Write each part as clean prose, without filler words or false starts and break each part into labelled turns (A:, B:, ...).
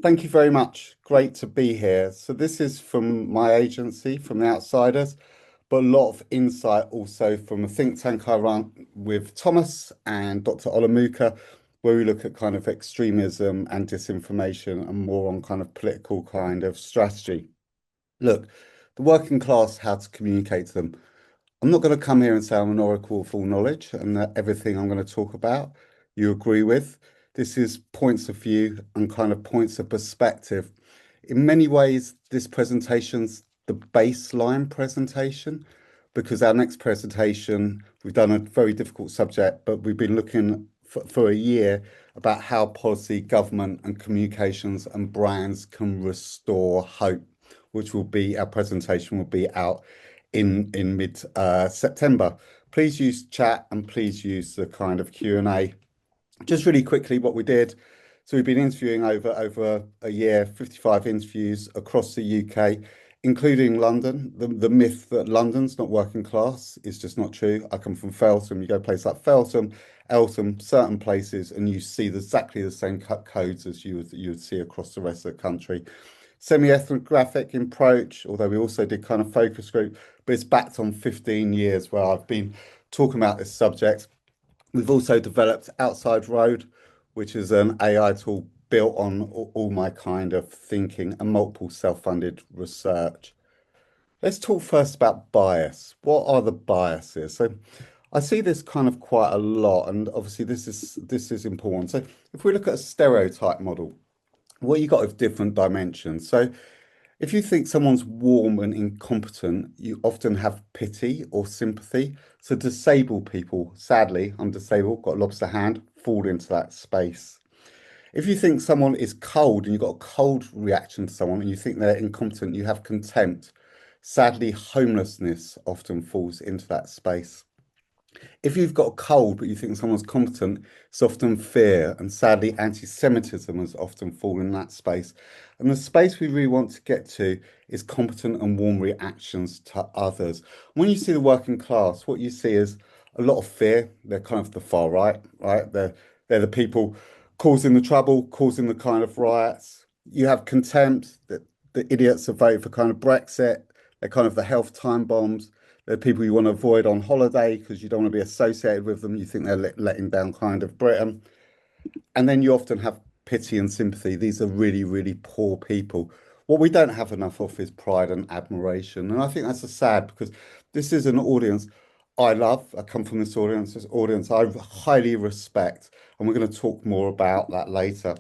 A: Thank you very much. Great to be here. So this is from my agency, from the Outsiders, but a lot of insight also from a think tank I run with Thomas and Dr. Olamuka, where we look at kind of extremism and disinformation and more on kind of political kind of strategy. Look, the working class, how to communicate to them. I'm not going to come here and say I'm an oracle of all knowledge and that everything I'm going to talk about you agree with. This is points of view and kind of points of perspective. In many ways, this presentation's the baseline presentation because our next presentation, we've done a very difficult subject, but we've been looking for a year about how policy, government, and communications and brands can restore hope, which will be our presentation will be out in mid September. Please use chat and please use the kind of Q&A. Just really quickly, what we did. So we've been interviewing over a year, 55 interviews across the UK, including London. The myth that London's not working class is just not true. I come from Feltham. You go to a place like Feltham, Eltham, certain places, and you see exactly the same codes as you would see across the rest of the country. Semi-ethnographic approach, although we also did kind of focus group, but it's backed on 15 years where I've been talking about this subject. We've also developed Outside Road, which is an AI tool built on all my kind of thinking and multiple self-funded research. Let's talk first about bias. What are the biases? So I see this kind of quite a lot, and obviously this is important. So if we look at a stereotype model, what you got of different dimensions. So if you think someone's warm and incompetent, you often have pity or sympathy. So disabled people, sadly, I'm disabled, got a lobster hand, fall into that space. If you think someone is cold and you've got a cold reaction to someone and you think they're incompetent, you have contempt. Sadly, homelessness often falls into that space. If you've got a cold but you think someone's competent, it's often fear, and sadly, anti-Semitism has often fallen in that space. And the space we really want to get to is competent and warm reactions to others. When you see the working class, what you see is a lot of fear. They're kind of the far right, right? They're the people causing the trouble, causing the kind of riots. You have contempt, that the idiots are voting for kind of Brexit. They're kind of the health time bombs. They're people you want to avoid on holiday because you don't want to be associated with them. You think they're letting down kind of Britain. And then you often have pity and sympathy. These are really, really poor people. What we don't have enough of is pride and admiration. And I think that's a sad because this is an audience I love. I come from this audience I highly respect. And we're going to talk more about that later.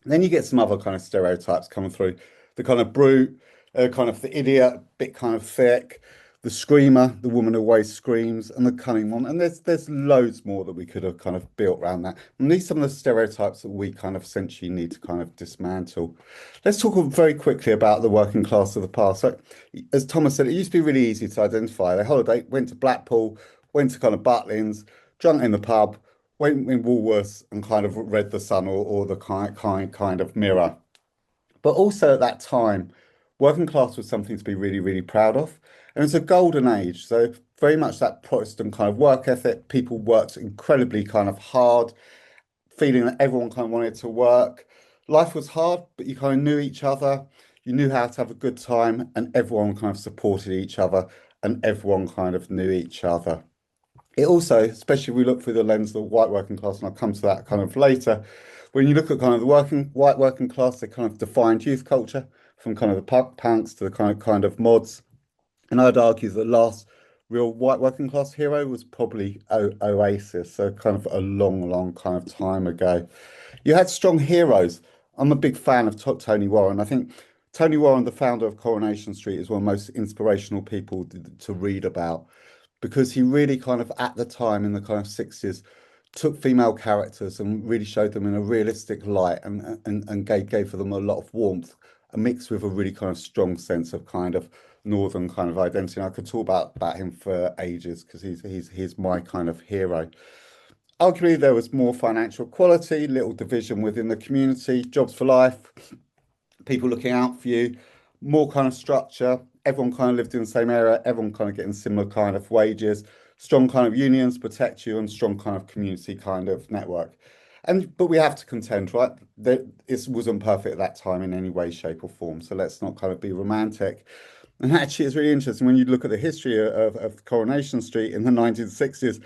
A: Then you get some other kind of stereotypes coming through. The kind of brute, kind of the idiot, bit kind of thick, the screamer, the woman who always screams, and the cunning one. And there's loads more that we could have kind of built around that. And these are some of the stereotypes that we kind of essentially need to kind of dismantle. Let's talk very quickly about the working class of the past. So, as Thomas said, it used to be really easy to identify. They holiday, went to Blackpool, went to kind of Butlins, drunk in the pub, went in Woolworths and kind of read the Sun or the kind of Mirror. But also at that time, working class was something to be really, really proud of. And it's a golden age. So very much that Protestant kind of work ethic. People worked incredibly kind of hard, feeling that everyone kind of wanted to work. Life was hard, but you kind of knew each other. You knew how to have a good time, and everyone kind of supported each other, and everyone kind of knew each other. It also, especially if we look through the lens of the white working class, and I'll come to that kind of later, when you look at kind of the white working class, they kind of defined youth culture from kind of the punks to the kind of mods. And I'd argue the last real white working class hero was probably Oasis, so kind of a long, long kind of time ago. You had strong heroes. I'm a big fan of Tony Warren. I think Tony Warren, the founder of Coronation Street, is one of the most inspirational people to read about because he really kind of at the time in the kind of 60s took female characters and really showed them in a realistic light and gave for them a lot of warmth, mixed with a really kind of strong sense of kind of northern kind of identity. And I could talk about him for ages because he's my kind of hero. Arguably, there was more financial equality, little division within the community, jobs for life, people looking out for you, more kind of structure. Everyone kind of lived in the same area, everyone kind of getting similar kind of wages, strong kind of unions protect you, and strong kind of community kind of network. And but we have to contend, right? That it wasn't perfect at that time in any way, shape, or form. So let's not kind of be romantic. And actually, it's really interesting when you look at the history of Coronation Street in the 1960s.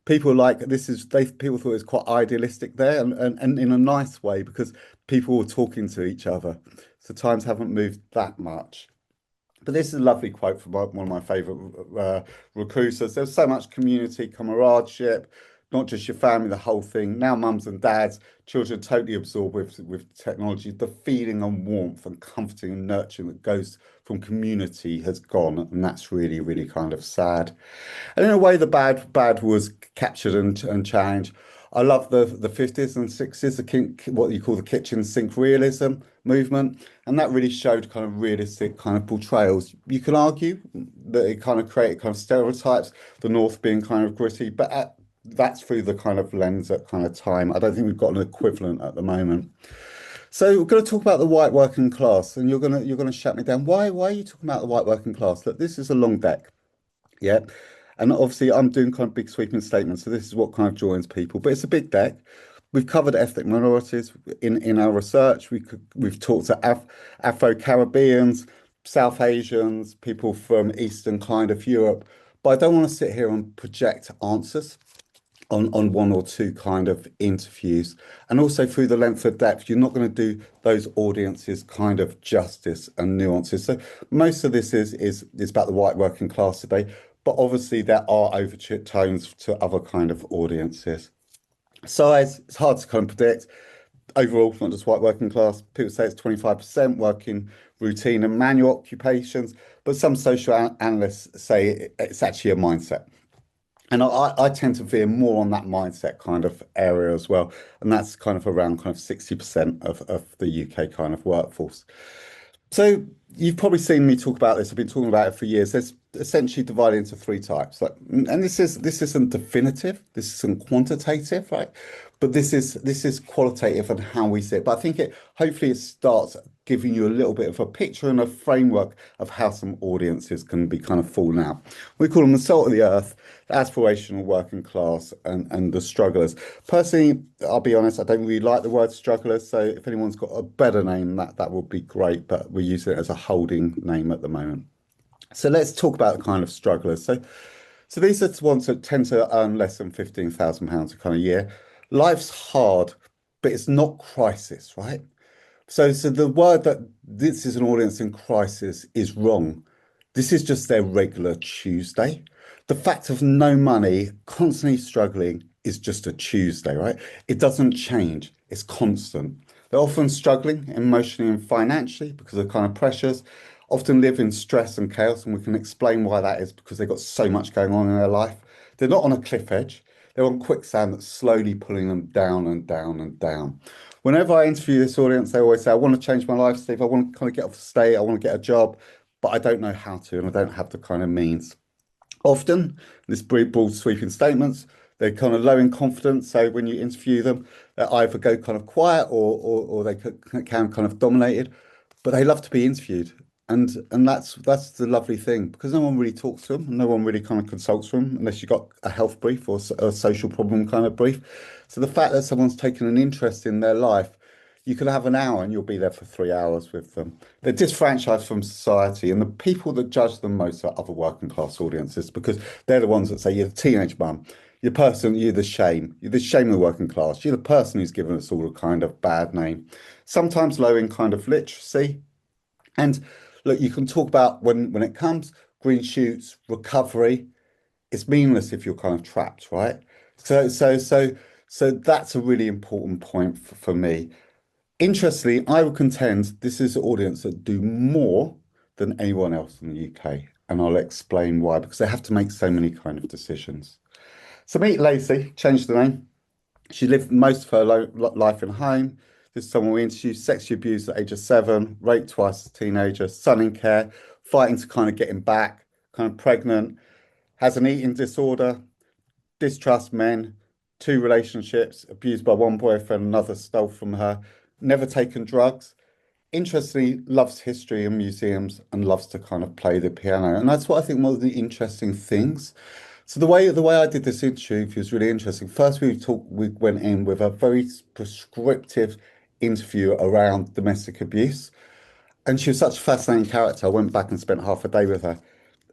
A: People like this is they people thought it was quite idealistic there, and in a nice way because people were talking to each other. So times haven't moved that much. But this is a lovely quote from one of my favourite recruiters. There's so much community, camaraderie, not just your family, the whole thing. Now, mums and dads, children are totally absorbed with technology. The feeling and warmth and comforting and nurturing that goes from community has gone, and that's really, really kind of sad. And in a way, the bad was captured and changed. I love the 50s and 60s, what you call the kitchen sink realism movement. And that really showed kind of realistic kind of portrayals. You can argue that it kind of created kind of stereotypes, the North being kind of gritty, but that's through the kind of lens at kind of time. I don't think we've got an equivalent at the moment. So we're going to talk about the white working class, and you're gonna shut me down. Why are you talking about the white working class? Look, this is a long deck. Yeah. And obviously, I'm doing kind of big sweeping statements. So this is what kind of joins people, but it's a big deck. We've covered ethnic minorities in our research. We've talked to Afro-Caribbeans, South Asians, people from Eastern kind of Europe. But I don't want to sit here and project answers on one or two kind of interviews. And also through the length of depth, you're not going to do those audiences kind of justice and nuances. So most of this is about the white working class today, but obviously there are overtones to other kind of audiences. Size, it's hard to kind of predict. Overall, not just white working class. People say it's 25% working routine and manual occupations, but some social analysts say it's actually a mindset. And I tend to veer more on that mindset kind of area as well. And that's kind of around kind of 60% of the UK kind of workforce. So you've probably seen me talk about this. I've been talking about it for years. There's essentially divided into three types. Like, and this isn't definitive. This isn't quantitative, right? But this is qualitative and how we see it. But I think it hopefully it starts giving you a little bit of a picture and a framework of how some audiences can be kind of falling out. We call them the salt of the earth, the aspirational working class, and the strugglers. Personally, I'll be honest, I don't really like the word strugglers. So if anyone's got a better name, that would be great. But we use it as a holding name at the moment. So let's talk about the kind of strugglers. So these are the ones that tend to earn less than £15,000 a kind of year. Life's hard, but it's not crisis, right? So the word that this is an audience in crisis is wrong. This is just their regular Tuesday. The fact of no money, constantly struggling, is just a Tuesday, right? It doesn't change. It's constant. They're often struggling emotionally and financially because of kind of pressures, often live in stress and chaos, and we can explain why that is because they've got so much going on in their life. They're not on a cliff edge. They're on quicksand that's slowly pulling them down and down and down. Whenever I interview this audience, they always say, I want to change my life, Steve. I want to kind of get off the state. I want to get a job, but I don't know how to, and I don't have the kind of means. Often, this broad sweeping statements, they're kind of low in confidence. So when you interview them, they either go kind of quiet or they can kind of dominated, but they love to be interviewed. And that's the lovely thing because no one really talks to them, no one really kind of consults them unless you've got a health brief or a social problem kind of brief. So the fact that someone's taken an interest in their life, you could have an hour and you'll be there for 3 hours with them. They're disfranchised from society, and the people that judge them most are other working class audiences because they're the ones that say you're the teenage mum, you're the shame of the working class, you're the person who's given us all a kind of bad name. Sometimes low in kind of literacy, and look, you can talk about when it comes green shoots, recovery. It's meaningless if you're kind of trapped, right? So that's a really important point for me. Interestingly, I would contend this is an audience that do more than anyone else in the UK, and I'll explain why because they have to make so many kind of decisions. So meet Lacey, change the name. She lived most of her life in home. This is someone we interviewed, sexually abused at age of 7, raped twice as a teenager, son in care, fighting to kind of get him back, kind of pregnant, has an eating disorder, distrusts men, 2 relationships, abused by one boyfriend, another stole from her, never taken drugs. Interestingly, loves history and museums and loves to kind of play the piano. And that's what I think one of the interesting things. So the way I did this interview was really interesting. First, we went in with a very prescriptive interview around domestic abuse. And she was such a fascinating character. I went back and spent half a day with her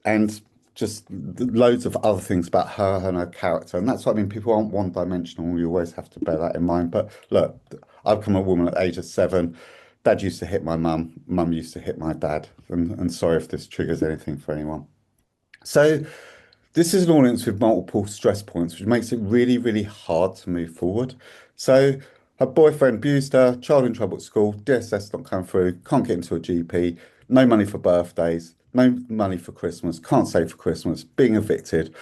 A: and just loads of other things about her and her character. And that's what I mean. People aren't one dimensional. You always have to bear that in mind. But look, I've become a woman at the age of 7. Dad used to hit my mum. Mum used to hit my dad. And sorry if this triggers anything for anyone. So this is an audience with multiple stress points, which makes it really, really hard to move forward. So her boyfriend abused her, child in trouble at school, DSS not coming through, can't get into a GP, no money for birthdays, no money for Christmas, can't save for Christmas, being evicted.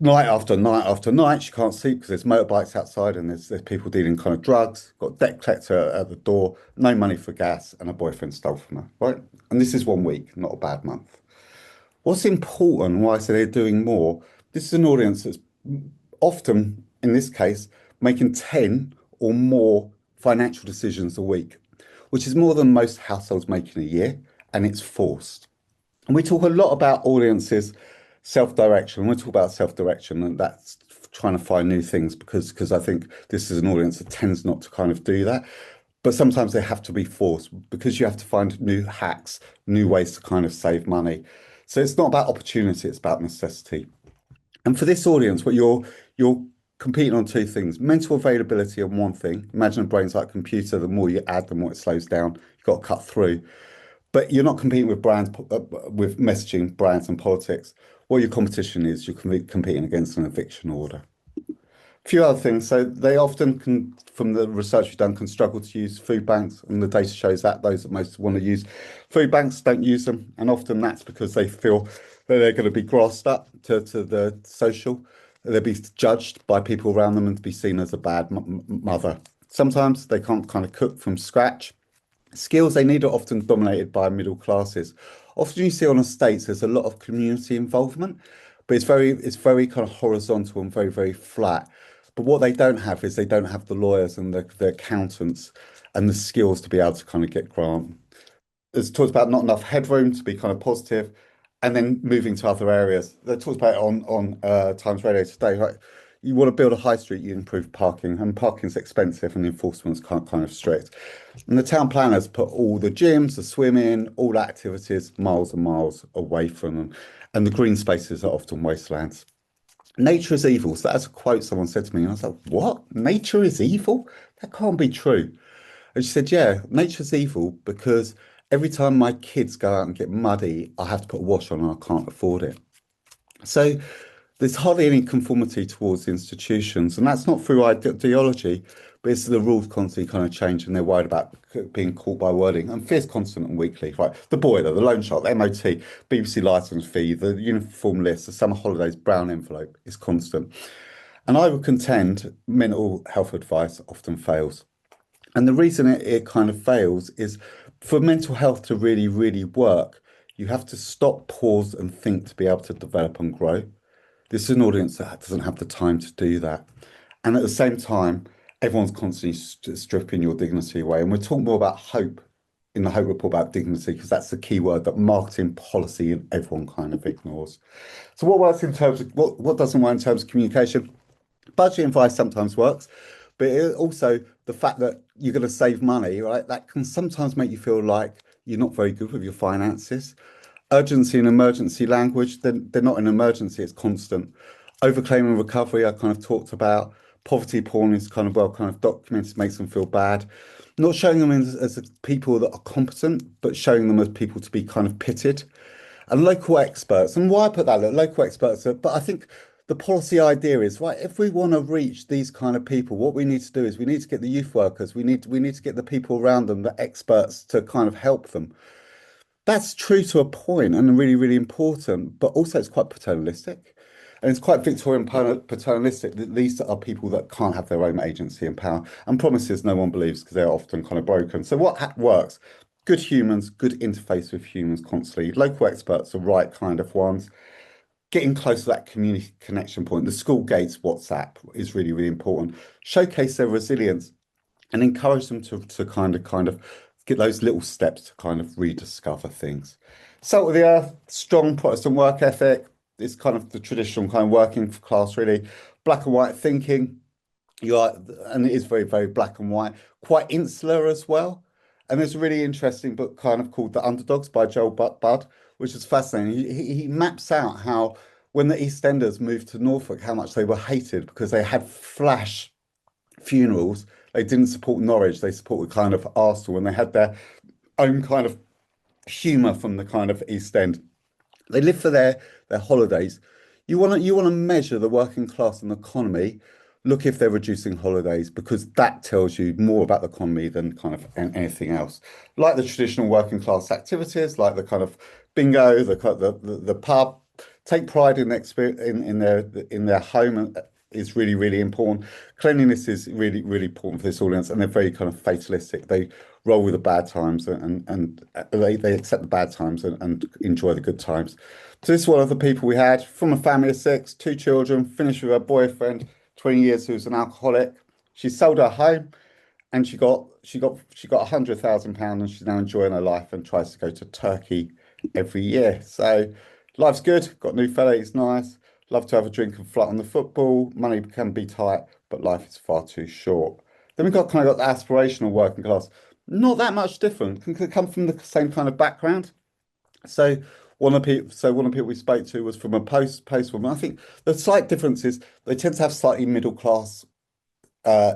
A: Night after night after night, she can't sleep because there's motorbikes outside and there's people dealing kind of drugs, got debt collector at the door, no money for gas, and her boyfriend stole from her, right? And this is 1 week, not a bad month. What's important, why I say they're doing more, this is an audience that's often, in this case, making 10 or more financial decisions a week, which is more than most households make in a year, and it's forced. And we talk a lot about audiences, self-direction. We talk about self-direction, and that's trying to find new things because I think this is an audience that tends not to kind of do that. But sometimes they have to be forced because you have to find new hacks, new ways to kind of save money. So it's not about opportunity, it's about necessity. And for this audience, what you're competing on two things: mental availability on one thing. Imagine a brain's like a computer. The more you add, the more it slows down. You've got to cut through. But you're not competing with brands, with messaging, brands, and politics. What your competition is, you're competing against an eviction order. A few other things. So they often can, from the research we've done, can struggle to use food banks, and the data shows that those that most want to use food banks don't use them, and often that's because they feel that they're going to be grassed up to the social. They'll be judged by people around them and be seen as a bad mother. Sometimes they can't kind of cook from scratch. Skills they need are often dominated by middle classes. Often you see on estates there's a lot of community involvement, but it's very kind of horizontal and very, very flat. But what they don't have is they don't have the lawyers and the accountants and the skills to be able to kind of get grant. There's talks about not enough headroom to be kind of positive, and then moving to other areas. They talked about it on Times Radio today, right? You want to build a high street, you improve parking, and parking's expensive and the enforcement's kind of strict. And the town planners put all the gyms, the swimming, all activities miles and miles away from them. And the green spaces are often wastelands. Nature is evil. So that's a quote someone said to me. And I was like, what? Nature is evil? That can't be true. And she said, yeah, nature's evil because every time my kids go out and get muddy, I have to put a wash on and I can't afford it. So there's hardly any conformity towards the institutions, and that's not through ideology, but it's the rules constantly kind of change, and they're worried about being caught by wording. And fear's constant and weekly, right? The boiler, the loan shark, the MOT, BBC licence fee, the uniform list, the summer holidays, brown envelope is constant. And I would contend mental health advice often fails. And the reason it kind of fails is for mental health to really, really work, you have to stop, pause, and think to be able to develop and grow. This is an audience that doesn't have the time to do that. And at the same time, everyone's constantly stripping your dignity away. And we're talking more about hope in the Hope Report about dignity, because that's the key word that marketing, policy, and everyone kind of ignores. So what works in terms of what doesn't work in terms of communication? Budget advice sometimes works, but also the fact that you're going to save money, right? That can sometimes make you feel like you're not very good with your finances. Urgency and emergency language, they're not an emergency, it's constant. Overclaim and recovery, I kind of talked about. Poverty porn is kind of well kind of documented, makes them feel bad. Not showing them as people that are competent, but showing them as people to be kind of pitted. And local experts, and why I put that, local experts, but I think the policy idea is, right, if we want to reach these kind of people, what we need to do is we need to get the youth workers, we need to get the people around them, the experts to kind of help them. That's true to a point and really, really important, but also it's quite paternalistic. And it's quite Victorian paternalistic that these are people that can't have their own agency and power, and promises no one believes because they're often kind of broken. So what works? Good humans, good interface with humans constantly. Local experts, the right kind of ones. Getting close to that community connection point. The school gates WhatsApp is really, really important. Showcase their resilience and encourage them to kind of get those little steps to kind of rediscover things. Salt of the earth, strong Protestant work ethic. it's kind of the traditional kind of working class, really black and white thinking. You are, and it is very, very black and white, quite insular as well. And there's a really interesting book kind of called The Underdogs by Joel Budd, which is fascinating. He maps out how when the EastEnders moved to Norfolk, how much they were hated because they had flash funerals. They didn't support Norwich, they supported kind of Arsenal, and they had their own kind of humour from the kind of East End. They live for their holidays. You want to measure the working class and the economy. Look if they're reducing holidays because that tells you more about the economy than kind of anything else. Like the traditional working class activities, like the kind of bingo, the pub, take pride in their home and is really really important. Cleanliness is really really important for this audience, and they're very kind of fatalistic. They roll with the bad times and they accept the bad times and enjoy the good times. So this is one of the people we had from a family of six, two children, finished with her boyfriend, 20 years, who's an alcoholic. She sold her home and she got £100,000 and she's now enjoying her life and tries to go to Turkey every year. So life's good, got a new fella, he's nice. Love to have a drink and flat on the football. Money can be tight, but life is far too short. Then we've got kind of got the aspirational working class. Not that much different. Can come from the same kind of background. So one of the people we spoke to was from a post woman. I think the slight difference is they tend to have slightly middle class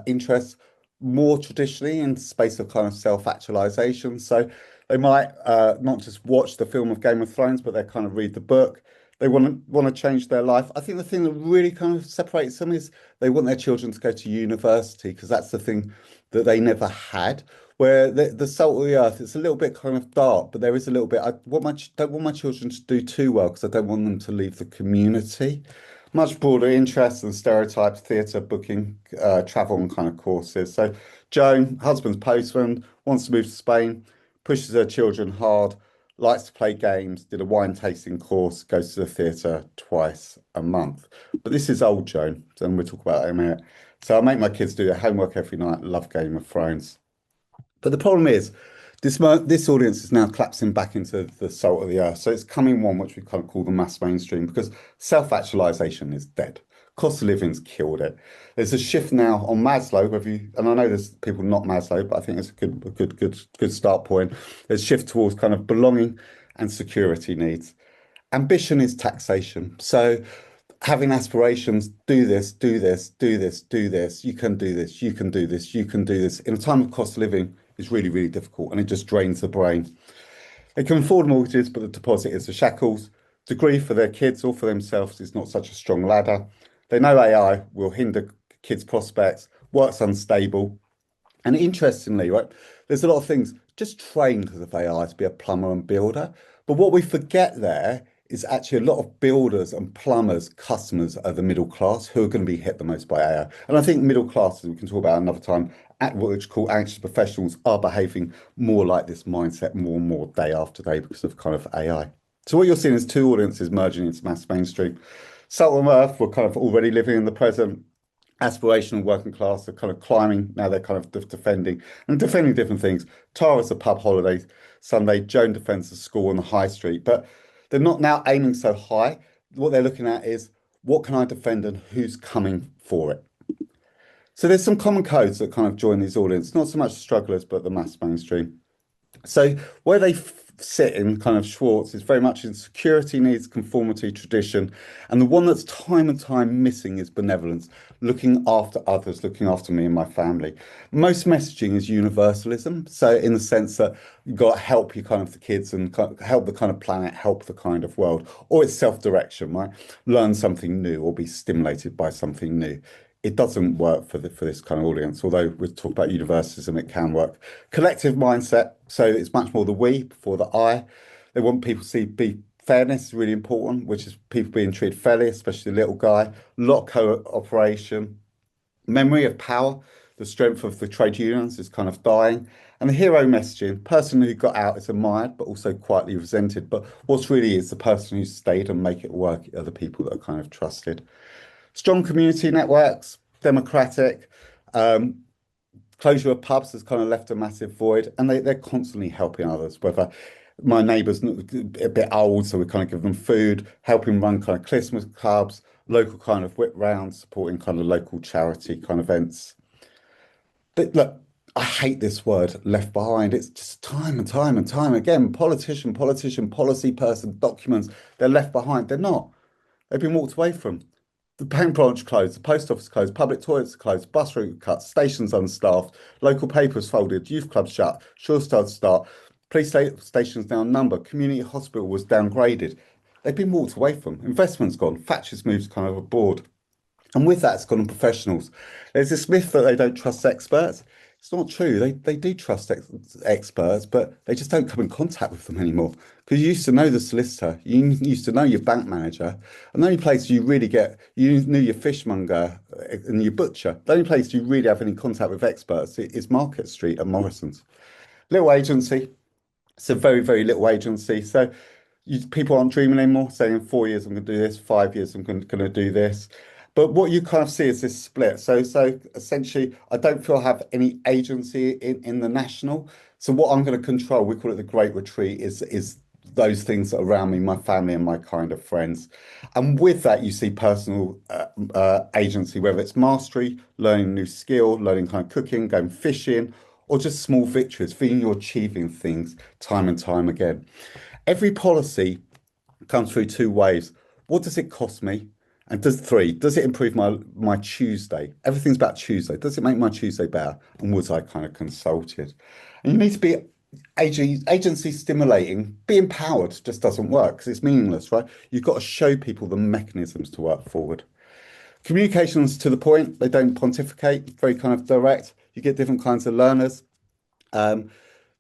A: interests more traditionally in space of kind of self-actualization. So they might not just watch the film of Game of Thrones, but they kind of read the book. They want to change their life. I think the thing that really kind of separates them is they want their children to go to university because that's the thing that they never had. Where the salt of the earth, it's a little bit kind of dark, but there is a little bit. Don't want my children to do too well because I don't want them to leave the community. Much broader interests and stereotypes, theatre, booking, travel and kind of courses. So Joan, husband's postman, wants to move to Spain, pushes her children hard, likes to play games, did a wine tasting course, goes to the theatre twice a month. But this is old Joan, and we'll talk about that in a minute. So I make my kids do their homework every night, love Game of Thrones. But the problem is, this audience is now collapsing back into the salt of the earth. So it's coming one which we kind of call the mass mainstream because self-actualization is dead. Cost of living's killed it. There's a shift now on Maslow, and I know there's people not Maslow, but I think it's a good start point. There's a shift towards kind of belonging and security needs. Ambition is taxation. So having aspirations, do this, do this, do this, do this, you can do this, you can do this, you can do this. In a time of cost of living is really, really difficult and it just drains the brain. They can afford mortgages, but the deposit is the shackles. Degree for their kids or for themselves is not such a strong ladder. They know AI will hinder kids' prospects, work's unstable. And interestingly, right, there's a lot of things just trained because of AI to be a plumber and builder. But what we forget there is actually a lot of builders and plumbers, customers are the middle class who are going to be hit the most by AI. And I think middle classes, we can talk about another time, at what we call anxious professionals are behaving more like this mindset more and more day after day because of kind of AI. So what you're seeing is two audiences merging into mass mainstream. Salt and Earth were kind of already living in the present. Aspirational working class are kind of climbing. Now they're kind of defending different things. Tara's a pub holiday Sunday. Joan defends the school on the high street. But they're not now aiming so high. What they're looking at is what can I defend and who's coming for it. So there's some common codes that kind of join these audiences, not so much the strugglers, but the mass mainstream. So where they sit in kind of Schwartz is very much in security needs, conformity, tradition. And the one that's time and time missing is benevolence, looking after others, looking after me and my family. Most messaging is universalism. So in the sense that you've got to help you kind of the kids and help the kind of planet, help the kind of world, or it's self-direction, right? Learn something new or be stimulated by something new. It doesn't work for this kind of audience, although we talk about universalism, it can work. Collective mindset, so it's much more the we before the I. They want people to see be fairness is really important, which is people being treated fairly, especially the little guy. A lot of cooperation, memory of power, the strength of the trade unions is kind of dying. And the hero messaging, person who got out is admired, but also quietly resented. But what's really is the person who stayed and make it work are the people that are kind of trusted. Strong community networks, democratic, closure of pubs has kind of left a massive void, and they're constantly helping others, whether My neighbours a bit old, so we kind of give them food, helping run kind of Christmas clubs, local kind of whip rounds, supporting kind of local charity kind of events. But look, I hate this word, left behind. It's just time and time and time again. Politician, policy person, documents, they're left behind. They're not. They've been walked away from. The bank branch closed, the post office closed, public toilets closed, bus route cut, stations unstaffed, local papers folded, youth clubs shut, sure start, stations down number, community hospital was downgraded. They've been walked away from. Investment's gone, Thatcher's moved kind of abroad. And with that, it's gone on professionals. There's this myth that they don't trust experts. It's not true. They do trust experts, but they just don't come in contact with them anymore. Because you used to know the solicitor, you used to know your bank manager, and the only place you really get, you knew your fishmonger and your butcher. The only place you really have any contact with experts is Market Street and Morrison's. Little agency, it's a very, very little agency. So people aren't dreaming anymore, saying in 4 years I'm going to do this, 5 years I'm going to do this. But what you kind of see is this split. So essentially, I don't feel I have any agency in the national. So what I'm going to control, we call it the Great Retreat, is those things that are around me, my family and my kind of friends. And with that, you see personal agency, whether it's mastery, learning a new skill, learning kind of cooking, going fishing, or just small victories, feeling you're achieving things time and time again. Every policy comes through two waves. What does it cost me? And does it improve my Tuesday? Everything's about Tuesday. Does it make my Tuesday better? And was I kind of consulted? And you need to be agency stimulating. Be empowered just doesn't work because it's meaningless, right? You've got to show people the mechanisms to work forward. Communications to the point. They don't pontificate. Very kind of direct. You get different kinds of learners. Um,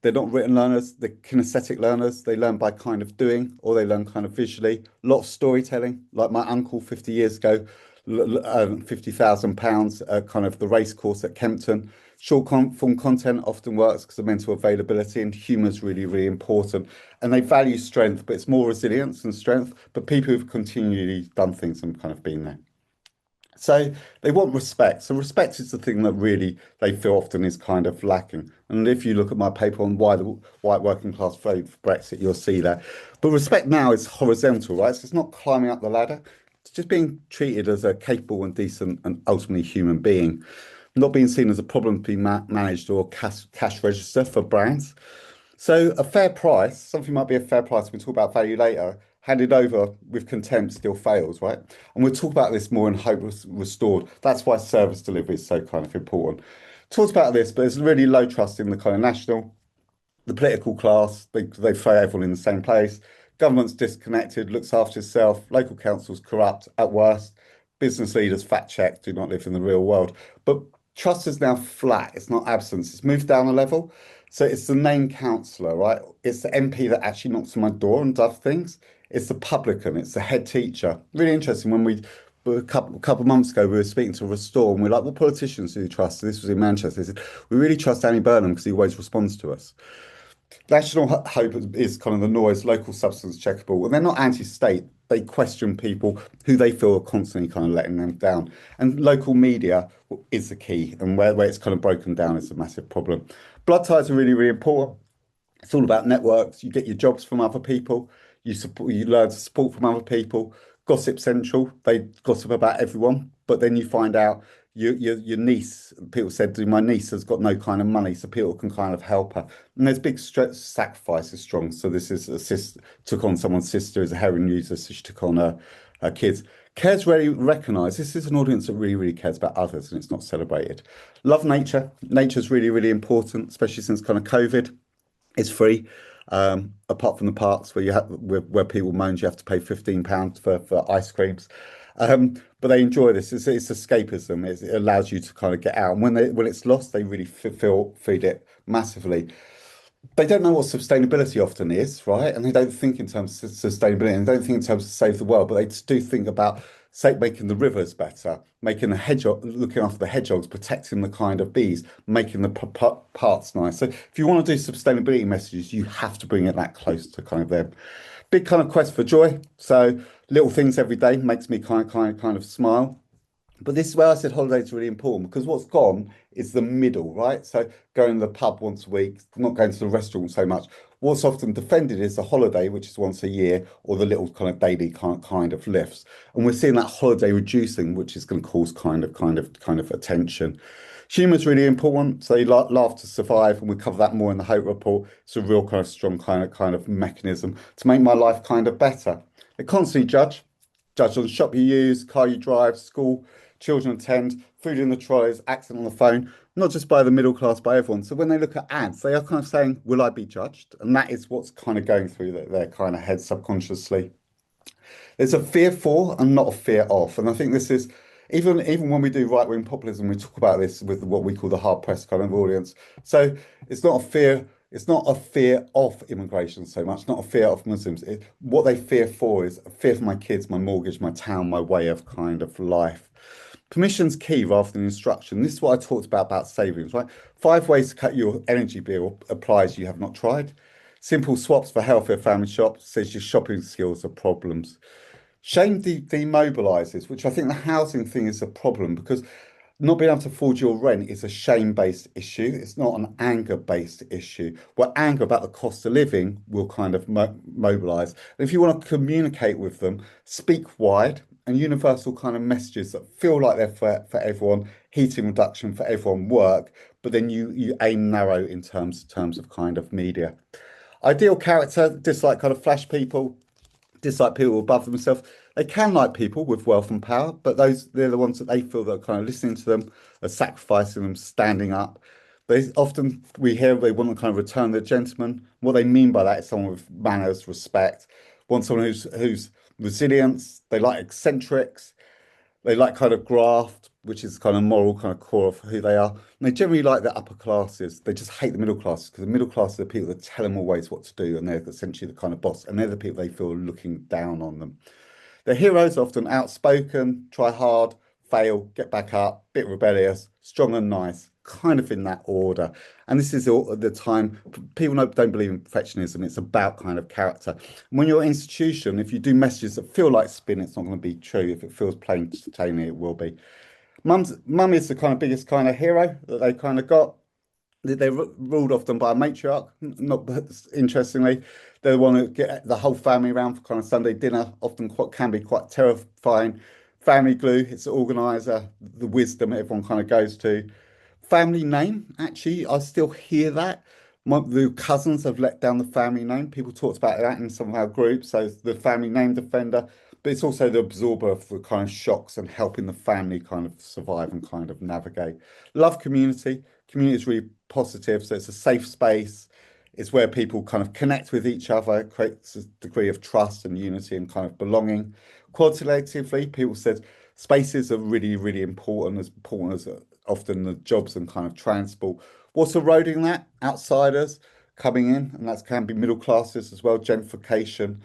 A: they're not written learners, they're kinesthetic learners. They learn by kind of doing, or they learn kind of visually. A lot of storytelling, like my uncle 50 years ago, £50,000 at kind of the race course at Kempton. Form content often works because of mental availability, and humour is really, really important. And they value strength, but it's more resilience than strength. But people who've continually done things and kind of been there. So they want respect. So respect is the thing that really they feel often is kind of lacking. And if you look at my paper on why the white working class vote for Brexit, you'll see that. But respect now is horizontal, right? So it's not climbing up the ladder. It's just being treated as a capable and decent and ultimately human being, not being seen as a problem to be managed or cash register for brands. So a fair price, something might be a fair price. We talk about value later. Handed over with contempt still fails, right? And we'll talk about this more in Hope Restored. That's why service delivery is so kind of important. Talked about this, but there's really low trust in the kind of national, the political class. They throw everyone in the same place. Government's disconnected, looks after itself. Local councils corrupt at worst. Business leaders fact check, do not live in the real world. But trust is now flat. It's not absence. It's moved down a level. So it's the named councillor, right? It's the MP that actually knocks on my door and does things. It's the publican. It's the head teacher. Really interesting. When we a couple of months ago, we were speaking to Restore, and we are like, "What politicians do you trust?" So this was in Manchester. They said, "We really trust Annie Burnham because he always responds to us." National Hope is kind of the noise, local substance checkable, and they're not anti-state. They question people who they feel are constantly kind of letting them down. And local media is the key, and where it's kind of broken down is a massive problem. Blood ties are really, really important. It's all about networks. You get your jobs from other people. You learn to support from other people. Gossip Central, they gossip about everyone, but then you find out your niece. People said, "My niece has got no kind of money," so people can kind of help her. And there's big sacrifice is strong. So this is a sister took on someone's sister as a heroin user, so she took on her kids. Cares really recognised. This is an audience that really, really cares about others, and it's not celebrated. Love nature. Nature's really, really important, especially since kind of COVID. It's free, apart from the parks where people moan you have to pay £15 for ice creams. But they enjoy this. It's escapism. It allows you to kind of get out. And when it's lost, they really feed it massively. They don't know what sustainability often is, right? And they don't think in terms of sustainability and don't think in terms of save the world, but they just do think about making the rivers better, making the hedgehog, looking after the hedgehogs, protecting the kind of bees, making the parts nice. So if you want to do sustainability messages, you have to bring it that close to kind of them. Big kind of quest for joy. So little things every day makes me kind of smile. But this is where I said holidays are really important because what's gone is the middle, right? So going to the pub once a week, not going to the restaurant so much. What's often defended is the holiday, which is once a year, or the little kind of daily kind of lifts. And we're seeing that holiday reducing, which is going to cause kind of attention. Humour is really important. So you laugh to survive, and we cover that more in the Hope Report. It's a real kind of strong kind of mechanism to make my life kind of better. They constantly judge on shop you use, car you drive, school children attend, food in the trolleys, accent on the phone, not just by the middle class, by everyone. So when they look at ads, they are kind of saying, will I be judged? And that is what's kind of going through their kind of head subconsciously. There's a fear for and not a fear of. And I think this is even when we do right-wing populism, we talk about this with what we call the hard press kind of audience. So it's not a fear of immigration so much, not a fear of Muslims. What they fear for is a fear for my kids, my mortgage, my town, my way of kind of life. Permission's key rather than instruction. This is what I talked about savings, right? 5 ways to cut your energy bill applies you have not tried. Simple swaps for healthier family shops says your shopping skills are problems. Shame demobilises, which I think the housing thing is a problem because not being able to afford your rent is a shame-based issue. It's not an anger-based issue. Well, anger about the cost of living will kind of mobilise. And if you want to communicate with them, speak wide and universal kind of messages that feel like they're for everyone, heating reduction for everyone work, but then you aim narrow in terms of kind of media. Ideal character, dislike kind of flash people, dislike people above themselves. They can like people with wealth and power, but they're the ones that they feel that are kind of listening to them, are sacrificing them, standing up. They often we hear they want to kind of return the gentleman. What they mean by that is someone with manners, respect, want someone who's resilient. They like eccentrics. They like kind of graft, which is kind of moral kind of core of who they are. And they generally like the upper classes. They just hate the middle classes because the middle classes are people that tell them always what to do, and they're essentially the kind of boss, and they're the people they feel looking down on them. The heroes are often outspoken, try hard, fail, get back up, bit rebellious, strong and nice, kind of in that order. And this is all the time people don't believe in perfectionism. It's about kind of character. When you're an institution, if you do messages that feel like spin, it's not going to be true. If it feels plain sailing, it will be. Mum is the kind of biggest kind of hero that they kind of got. They're ruled often by a matriarch, not interestingly. They want to get the whole family around for kind of Sunday dinner, often can be quite terrifying. Family glue, it's the organizer, the wisdom everyone kind of goes to. Family name, actually, I still hear that. The cousins have let down the family name. People talked about that in some of our groups. So the family name defender, but it's also the absorber of the kind of shocks and helping the family kind of survive and kind of navigate. Love community. Community is really positive. So it's a safe space. It's where people kind of connect with each other, creates a degree of trust and unity and kind of belonging. Qualitatively, people said spaces are really, really important as often the jobs and kind of transport. What's eroding that? Outsiders coming in, and that can be middle classes as well, gentrification,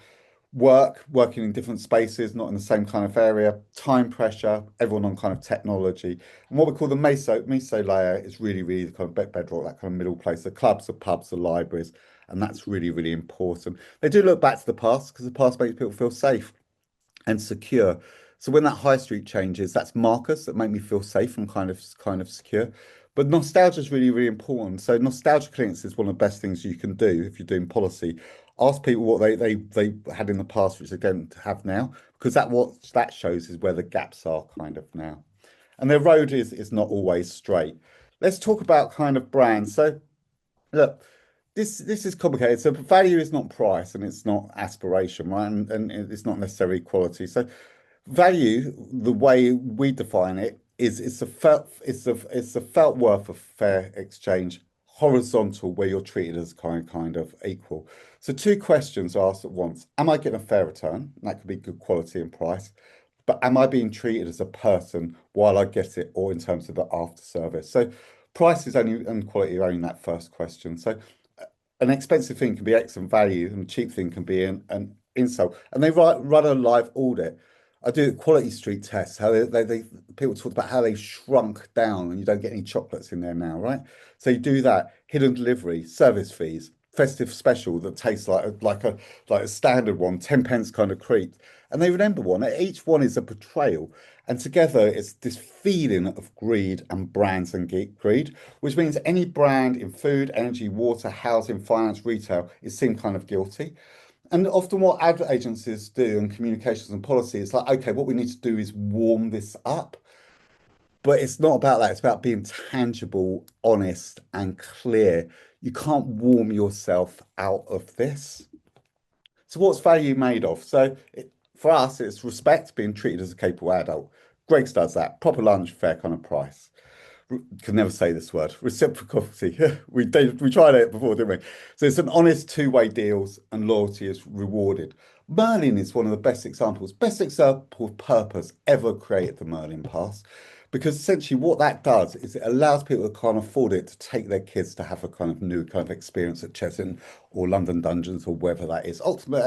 A: working in different spaces, not in the same kind of area, time pressure, everyone on kind of technology. And what we call the meso layer is really, really the kind of bedrock, that kind of middle place, the clubs, the pubs, the libraries, and that's really, really important. They do look back to the past because the past makes people feel safe and secure. So when that high street changes, that's markers that make me feel safe and kind of secure. But nostalgia is really, really important. So nostalgia clinics is one of the best things you can do if you're doing policy. Ask people what they had in the past, which they don't have now, because what that shows is where the gaps are kind of now. And their road is not always straight. Let's talk about kind of brands. So look, this is complicated. So value is not price and it's not aspiration, right? And it's not necessarily quality. So value, the way we define it, is it's the felt worth of fair exchange, horizontal, where you're treated as kind of equal. So two questions are asked at once. Am I getting a fair return? That could be good quality and price. But am I being treated as a person while I get it, or in terms of the after service? So price is only and quality are only that first question. So an expensive thing can be excellent value, and a cheap thing can be an insult. And they run a live audit. I do quality street tests. How they people talk about how they shrunk down, and you don't get any chocolates in there now, right? So you do that. Hidden delivery, service fees, festive special that tastes like a standard one, 10 pence kind of creep. And they remember one. Each one is a portrayal. And together it's this feeling of greed and brands and greed, which means any brand in food, energy, water, housing, finance, retail is seen kind of guilty. And often what ad agencies do in communications and policy is like, okay, what we need to do is warm this up. But it's not about that. It's about being tangible, honest, and clear. You can't warm yourself out of this. So what's value made of? For us, it's respect, being treated as a capable adult. Greg's does that. Proper lunch, fair kind of price. Can never say this word. Reciprocity. We tried it before, didn't we? So it's an honest two-way deals and loyalty is rewarded. Merlin is one of the best examples. Best example of purpose ever created, the Merlin Pass. Because essentially what that does is it allows people that can't afford it to take their kids to have a kind of new kind of experience at Cheshunt or London Dungeons or wherever that is. Ultimate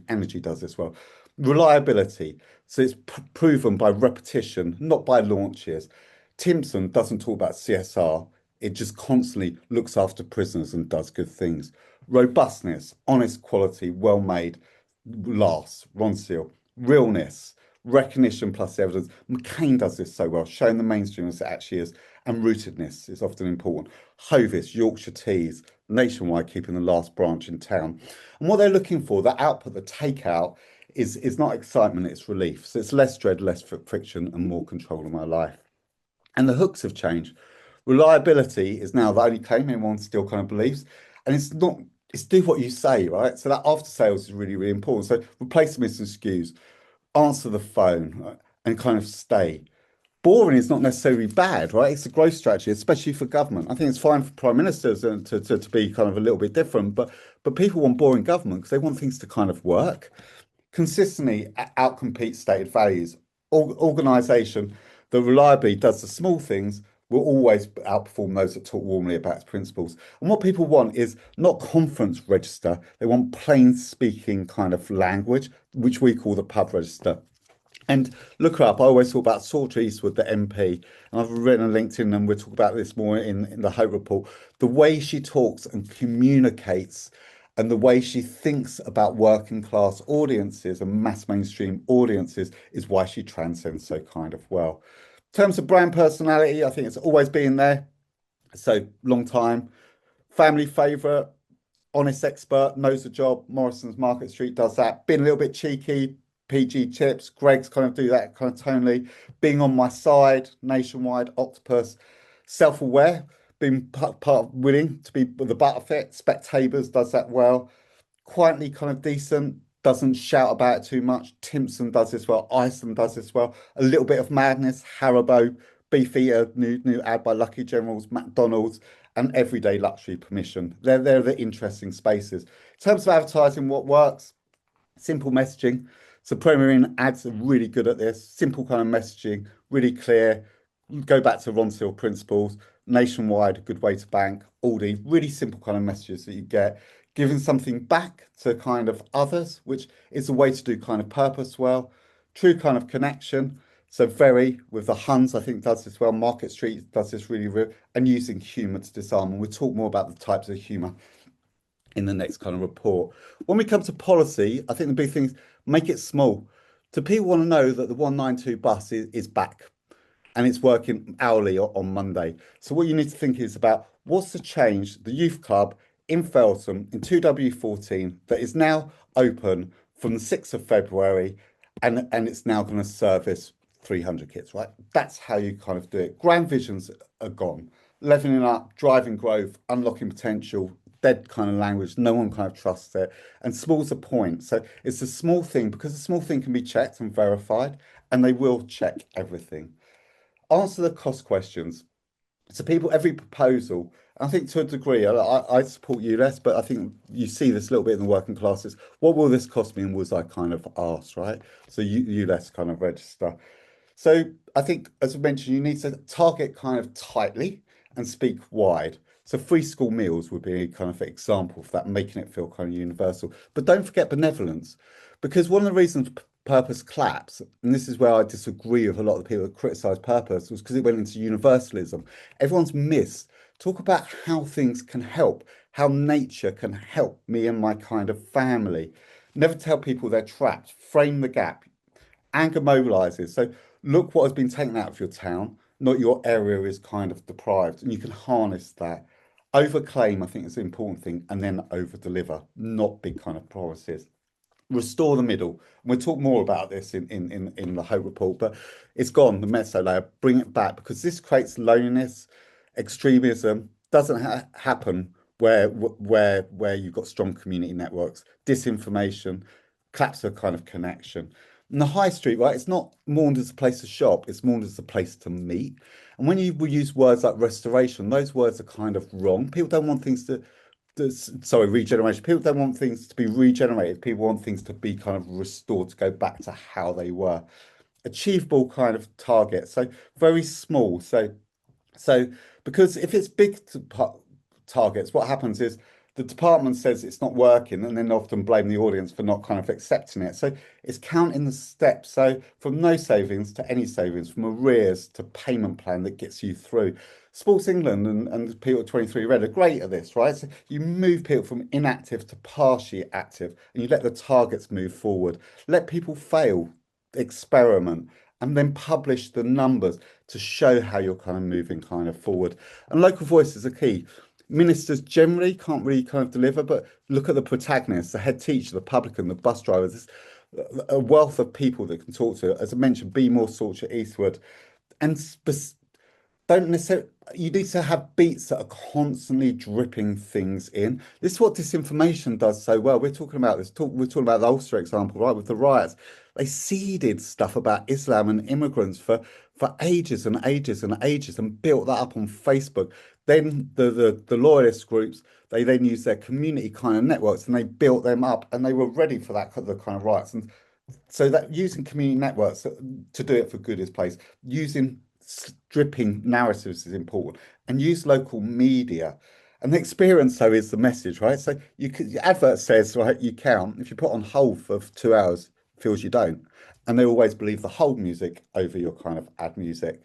A: Energy does this well. Reliability. So it's proven by repetition, not by launches. Timpson doesn't talk about CSR. It just constantly looks after prisoners and does good things. Robustness, honest quality, well made, lasts. Ron Seal. Realness, recognition plus evidence. McCain does this so well, showing the mainstream as it actually is. And rootedness is often important. Hovis, Yorkshire Teas, Nationwide keeping the last branch in town. And what they're looking for, the output, the takeout, is not excitement, it's relief. So it's less dread, less friction, and more control of my life. And the hooks have changed. Reliability is now the only claim anyone still kind of believes. And it's not, it's do what you say, right? So that after sales is really, really important. So replace the missing SKUs, answer the phone, right? And kind of stay. Boring is not necessarily bad, right? It's a growth strategy, especially for government. I think it's fine for prime ministers to be kind of a little bit different, but people want boring government because they want things to kind of work. Consistently outcompete stated values. Organisation that reliably does the small things will always outperform those that talk warmly about its principles. And what people want is not conference register, they want plain speaking kind of language, which we call the pub register. And look her up. I always talk about Saoirse Eastwood, the MP, and I've written on LinkedIn, and we'll talk about this more in the Hope Report. The way she talks and communicates, and the way she thinks about working class audiences and mass mainstream audiences is why she transcends so kind of well. In terms of brand personality, I think it's always been there. So long time, family favourite, honest expert, knows the job. Morrison's Market Street does that. Been a little bit cheeky, PG Chips, Greg's kind of do that kind of tonally. Being on my side, Nationwide, Octopus, self-aware, being part of willing to be the butt of it. Spectators does that well. Quietly kind of decent, doesn't shout about it too much. Timpson does this well. Iceland does this well. A little bit of madness. Haribo, Beefeater, new ad by Lucky Generals, McDonald's, and Everyday Luxury Permission. They're the interesting spaces. In terms of advertising, what works? Simple messaging. So Premier Inn ads are really good at this. Simple kind of messaging, really clear. Go back to Ron Seal principles. Nationwide, a good way to bank. Aldi, really simple kind of messages that you get. Giving something back to kind of others, which is a way to do kind of purpose well. True kind of connection. So very with the Huns, I think does this well. Market Street does this really well. And using humour to disarm. And we'll talk more about the types of humour in the next kind of report. When we come to policy, I think the big thing is make it small. Do people want to know that the 192 bus is back and it's working hourly on Monday? So what you need to think is about what's the change, the youth club in Feltham in 2W14 that is now open from the 6th of February and it's now going to service 300 kids, right? That's how you kind of do it. Grand visions are gone. Leveling up, driving growth, unlocking potential, dead kind of language. No one kind of trusts it. And small's a point. So it's a small thing because a small thing can be checked and verified, and they will check everything. Answer the cost questions. So people, every proposal, I think to a degree, I support you less, but I think you see this a little bit in the working classes. What will this cost me? And was I kind of asked, right? So you less kind of register. So I think, as I mentioned, you need to target kind of tightly and speak wide. So free school meals would be a kind of example of that, making it feel kind of universal. But don't forget benevolence, because one of the reasons purpose collapsed, and this is where I disagree with a lot of the people that criticise purpose, was because it went into universalism. Everyone's missed Talk about how things can help, how nature can help me and my kind of family. Never tell people they're trapped. Frame the gap. Anger mobilizes. So look what has been taken out of your town, not your area is kind of deprived. And you can harness that. Overclaim, I think, is the important thing, and then over deliver, not big kind of promises. Restore the middle. And we'll talk more about this in the Hope Report, but it's gone, the meso layer. Bring it back because this creates loneliness, extremism. Doesn't happen where you've got strong community networks, disinformation, collapse of kind of connection. And the high street, right? It's not mourned as a place to shop, it's mourned as a place to meet. And when you use words like restoration, those words are kind of wrong. People don't want things sorry, regeneration. People don't want things to be regenerated. People want things to be kind of restored, to go back to how they were. Achievable kind of target. So very small. So because if it's big targets, what happens is the department says it's not working, and then often blame the audience for not kind of accepting it. So it's counting the steps. So from no savings to any savings, from arrears to payment plan that gets you through. Sports England and people at 23 Red are great at this, right? So you move people from inactive to partially active, and you let the targets move forward. Let people fail, experiment, and then publish the numbers to show how you're kind of moving kind of forward. And local voices are key. Ministers generally can't really kind of deliver, but look at the protagonists, the head teacher, the publican, the bus driver. There's a wealth of people that can talk to. As I mentioned, be more Saltshire Eastward. And don't necessarily, you need to have beats that are constantly dripping things in. This is what disinformation does so well. We're talking about this, we're talking about the Ulster example, right, with the riots. They seeded stuff about Islam and immigrants for ages and ages and ages and built that up on Facebook. Then the loyalist groups, they then used their community kind of networks and they built them up and they were ready for that the kind of riots. And so that using community networks to do it for good is place. Using stripping narratives is important, and use local media. And the experience, though, is the message, right? So you could, your advert says, right, you count. If you put on hold for 2 hours, it feels you don't. And they always believe the hold music over your kind of ad music.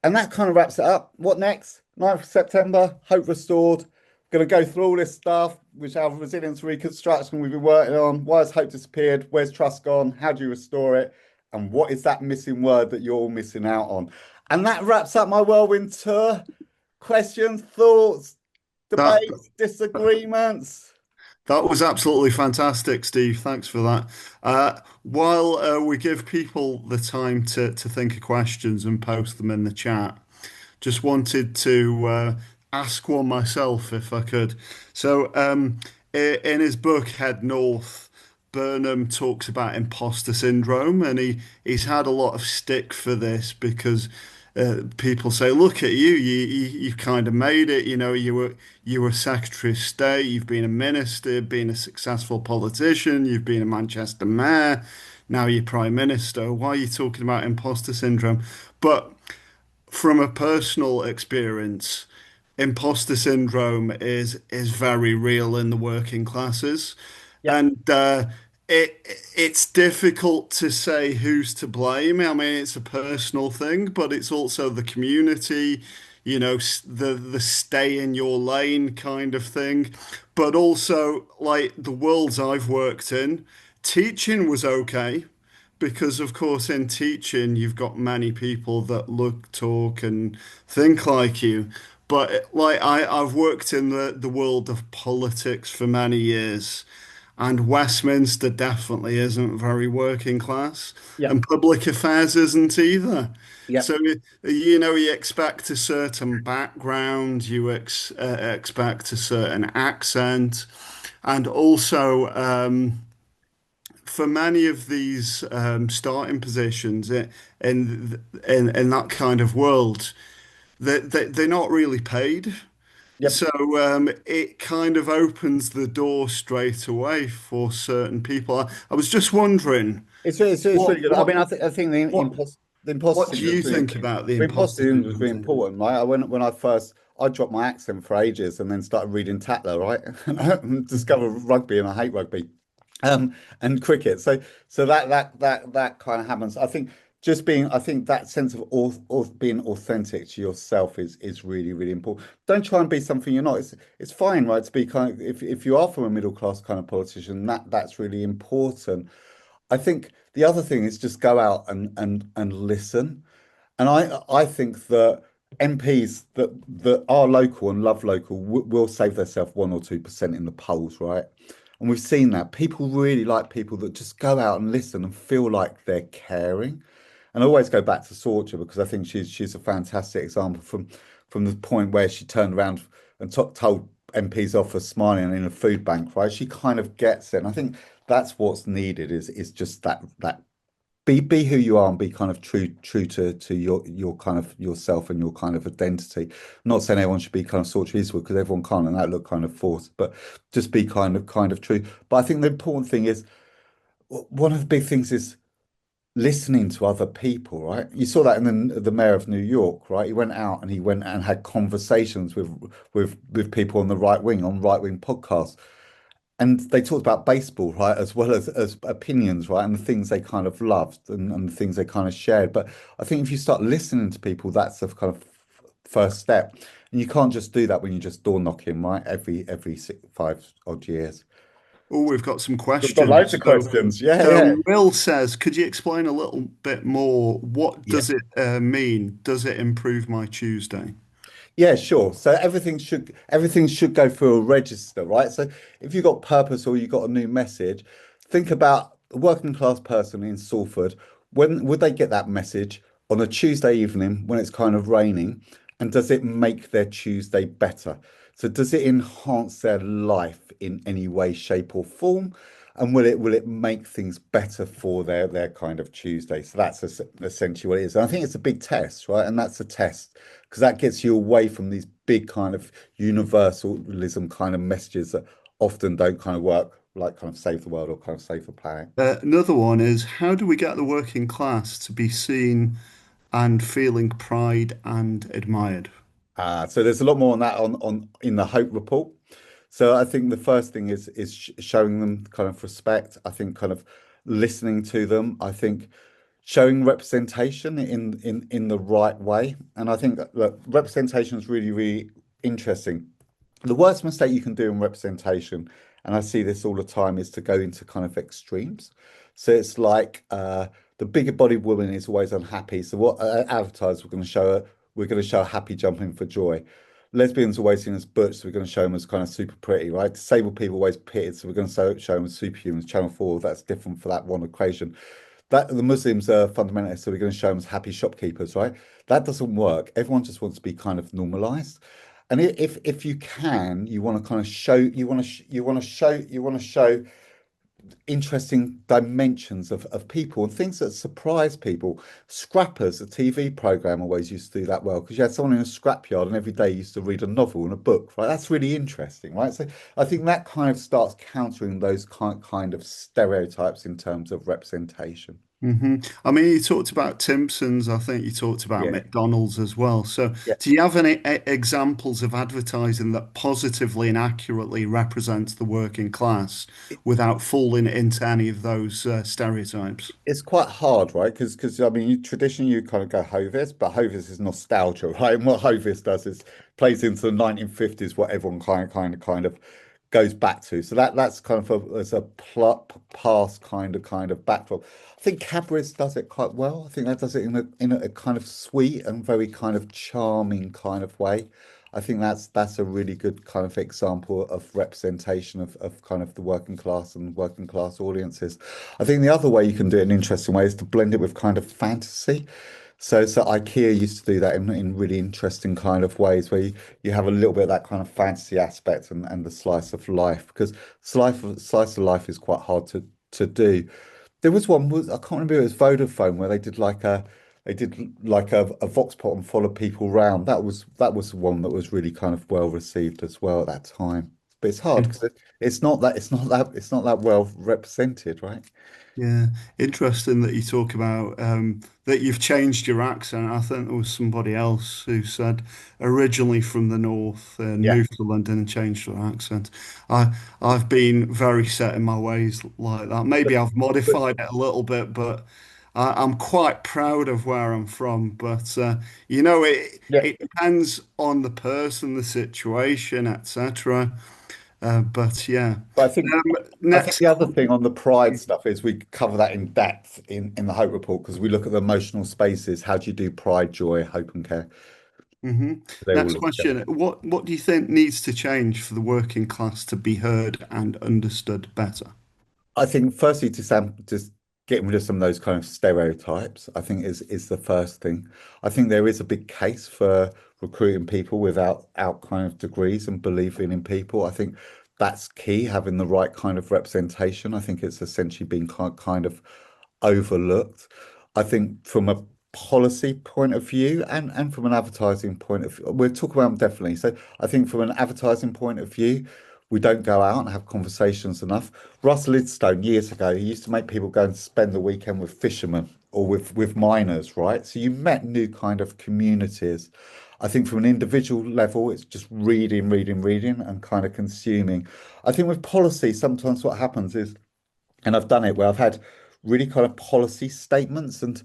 A: And that kind of wraps it up. What next? 9th of September, Hope Restored. Going to go through all this stuff, which our resilience reconstruction we've been working on. Why has hope disappeared? Where's trust gone? How do you restore it? And what is that missing word that you're all missing out on? And that wraps up my whirlwind tour. Questions, thoughts,
B: That
A: debates, disagreements.
B: that was absolutely fantastic, Steve. Thanks for that. While we give people the time to think of questions and post them in the chat, just wanted to ask one myself if I could. So, in his book Head North, Burnham talks about imposter syndrome, and he's had a lot of stick for this because people say, "Look at you, you've kind of made it. You know, you were Secretary of State, you've been a minister, been a successful politician, you've been a Manchester mayor, now you're Prime Minister. Why are you talking about imposter syndrome?" But from a personal experience, imposter syndrome is very real in the working classes,
A: Yep,
B: and it's difficult to say who's to blame. I mean, it's a personal thing, but it's also the community, the stay in your lane kind of thing. But also, like the worlds I've worked in, teaching was okay because of course in teaching you've got many people that look, talk, and think like you. But like I've worked in the world of politics for many years, and Westminster definitely isn't very working class,
A: yep,
B: and public affairs isn't either.
A: yep,
B: So you expect a certain background, expect a certain accent, and also for many of these starting positions in that kind of world, they're not really paid.
A: yep.
B: So it kind of opens the door straight away for certain people. I was just wondering,
A: It's
B: what
A: really good. I
B: what
A: mean, I think
B: what
A: the imposter
B: what do
A: syndrome
B: you
A: is really
B: think about the
A: the
B: imposter
A: imposter syndrome is
B: syndrome
A: really
B: thing?
A: important, right? When I dropped my accent for ages and then started reading Tatler, right? And discovered rugby and I hate rugby. And cricket. So that kind of happens. I think just being, I think that sense of being authentic to yourself is really, really important. Don't try and be something you're not. It's fine, right? To be kind of, if you are from a middle class kind of politician, that's really important. I think the other thing is just go out and listen. And I think that MPs that are local and love local will save themselves 1 or 2% in the polls, right? And we've seen that people really like people that just go out and listen and feel like they're caring. And I always go back to Sorcha because I think she's a fantastic example from the point where she turned around and told MPs off for smiling in a food bank, right? She kind of gets it. And I think that's what's needed is just that be who you are and be kind of true to your kind of yourself and your kind of identity. I'm not saying everyone should be kind of sort Eastwood because everyone can't and that look kind of forced, but just be kind of true. But I think the important thing is one of the big things is listening to other people, right? You saw that in the mayor of New York, right? He went out and he went and had conversations with people on the right wing on right wing podcasts. And they talked about baseball, right, as well as opinions, right, and the things they kind of loved and the things they kind of shared. But I think if you start listening to people, that's the kind of first step. And you can't just do that when you just door knocking, right, every 5 odd years.
B: Oh, we've got some
A: We've got loads
B: questions.
A: of questions. Yeah, yeah.
B: So Will says, could you explain a little bit more? What
A: Yeah.
B: does it mean? Does it improve my Tuesday?
A: Yeah, sure. So everything should go through a register, right? So if you've got purpose or you've got a new message, think about a working class person in Salford. When would they get that message on a Tuesday evening when it's kind of raining? And does it make their Tuesday better? So does it enhance their life in any way, shape, or form? And will it make things better for their kind of Tuesday? So that's essentially what it is. And I think it's a big test, right? And that's a test because that gets you away from these big kind of universalism kind of messages that often don't kind of work, like kind of save the world or kind of save the planet.
B: Another one is, how do we get the working class to be seen and feeling pride and admired?
A: So there's a lot more on that on in the Hope report. So I think the first thing is showing them kind of respect. I think kind of listening to them. I think showing representation in the right way. And I think that look, representation is really, really interesting. The worst mistake you can do in representation, and I see this all the time, is to go into kind of extremes. So it's like the bigger bodied woman is always unhappy. So what advertisers we're going to show her, we're going to show her happy jumping for joy. Lesbians are always seen as butch, so we're going to show them as kind of super pretty, right? Disabled people always pitted, so we're going to show them as superhumans. Channel 4, that's different for that one equation. That the Muslims are fundamentalists, so we're going to show them as happy shopkeepers, right? That doesn't work. Everyone just wants to be kind of normalized. And if you can, you want to kind of show, you want to show interesting dimensions of people and things that surprise people. Scrappers, a TV program, always used to do that well because you had someone in a scrapyard and every day used to read a novel and a book, right? That's really interesting, right? So I think that kind of starts countering those kind of stereotypes in terms of representation.
B: I mean, you talked about Timpsons. I think you talked about
A: Yeah.
B: McDonald's as well. So,
A: Yeah.
B: do you have any examples of advertising that positively and accurately represents the working class without falling into any of those stereotypes?
A: It's quite hard, right? Because I mean, traditionally you kind of go Hovis, but Hovis is nostalgia, right? And what Hovis does is plays into the 1950s, what everyone kind of goes back to. So that's kind of as a past kind of backdrop. I think Cadbury's does it quite well. I think that does it in a kind of sweet and very kind of charming kind of way. I think that's a really good kind of example of representation of kind of the working class and working class audiences. I think the other way you can do it in an interesting way is to blend it with kind of fantasy. So IKEA used to do that in really interesting kind of ways where you have a little bit of that kind of fantasy aspect and the slice of life because slice of life is quite hard to do. There was one was I can't remember it was Vodafone where they did like a vox pop and followed people around. That was one that was really kind of well received as well at that time. But it's hard because it's not that well represented, right?
B: Yeah, interesting that you talk about that you've changed your accent. I think there was somebody else who said originally from the north and
A: Yeah.
B: moved to London and changed their accent. I've been very set in my ways like that. Maybe I've
A: But
B: modified it a little bit, but I'm quite proud of where I'm from, but
A: Yeah.
B: it depends on the person, the situation, etc. But yeah.
A: But I think
B: Next.
A: the other thing on the pride stuff is we cover that in depth in the Hope Report because we look at the emotional spaces. How do you do pride, joy, hope, and care?
B: hmm
A: They all
B: Next
A: look together.
B: question. What do you think needs to change for the working class to be heard and understood better?
A: I think firstly just getting rid of some of those kind of stereotypes, I think is the first thing. I think there is a big case for recruiting people without out kind of degrees and believing in people. I think that's key, having the right kind of representation. I think it's essentially been kind of overlooked. I think from a policy point of view and from an advertising point of view, we'll talk about them definitely. So I think from an advertising point of view, we don't go out and have conversations enough. Russ Lidstone years ago, he used to make people go and spend the weekend with fishermen or with miners, right? So you met new kind of communities. I think from an individual level, it's just reading, reading, reading and kind of consuming. I think with policy, sometimes what happens is, and I've done it where I've had really kind of policy statements and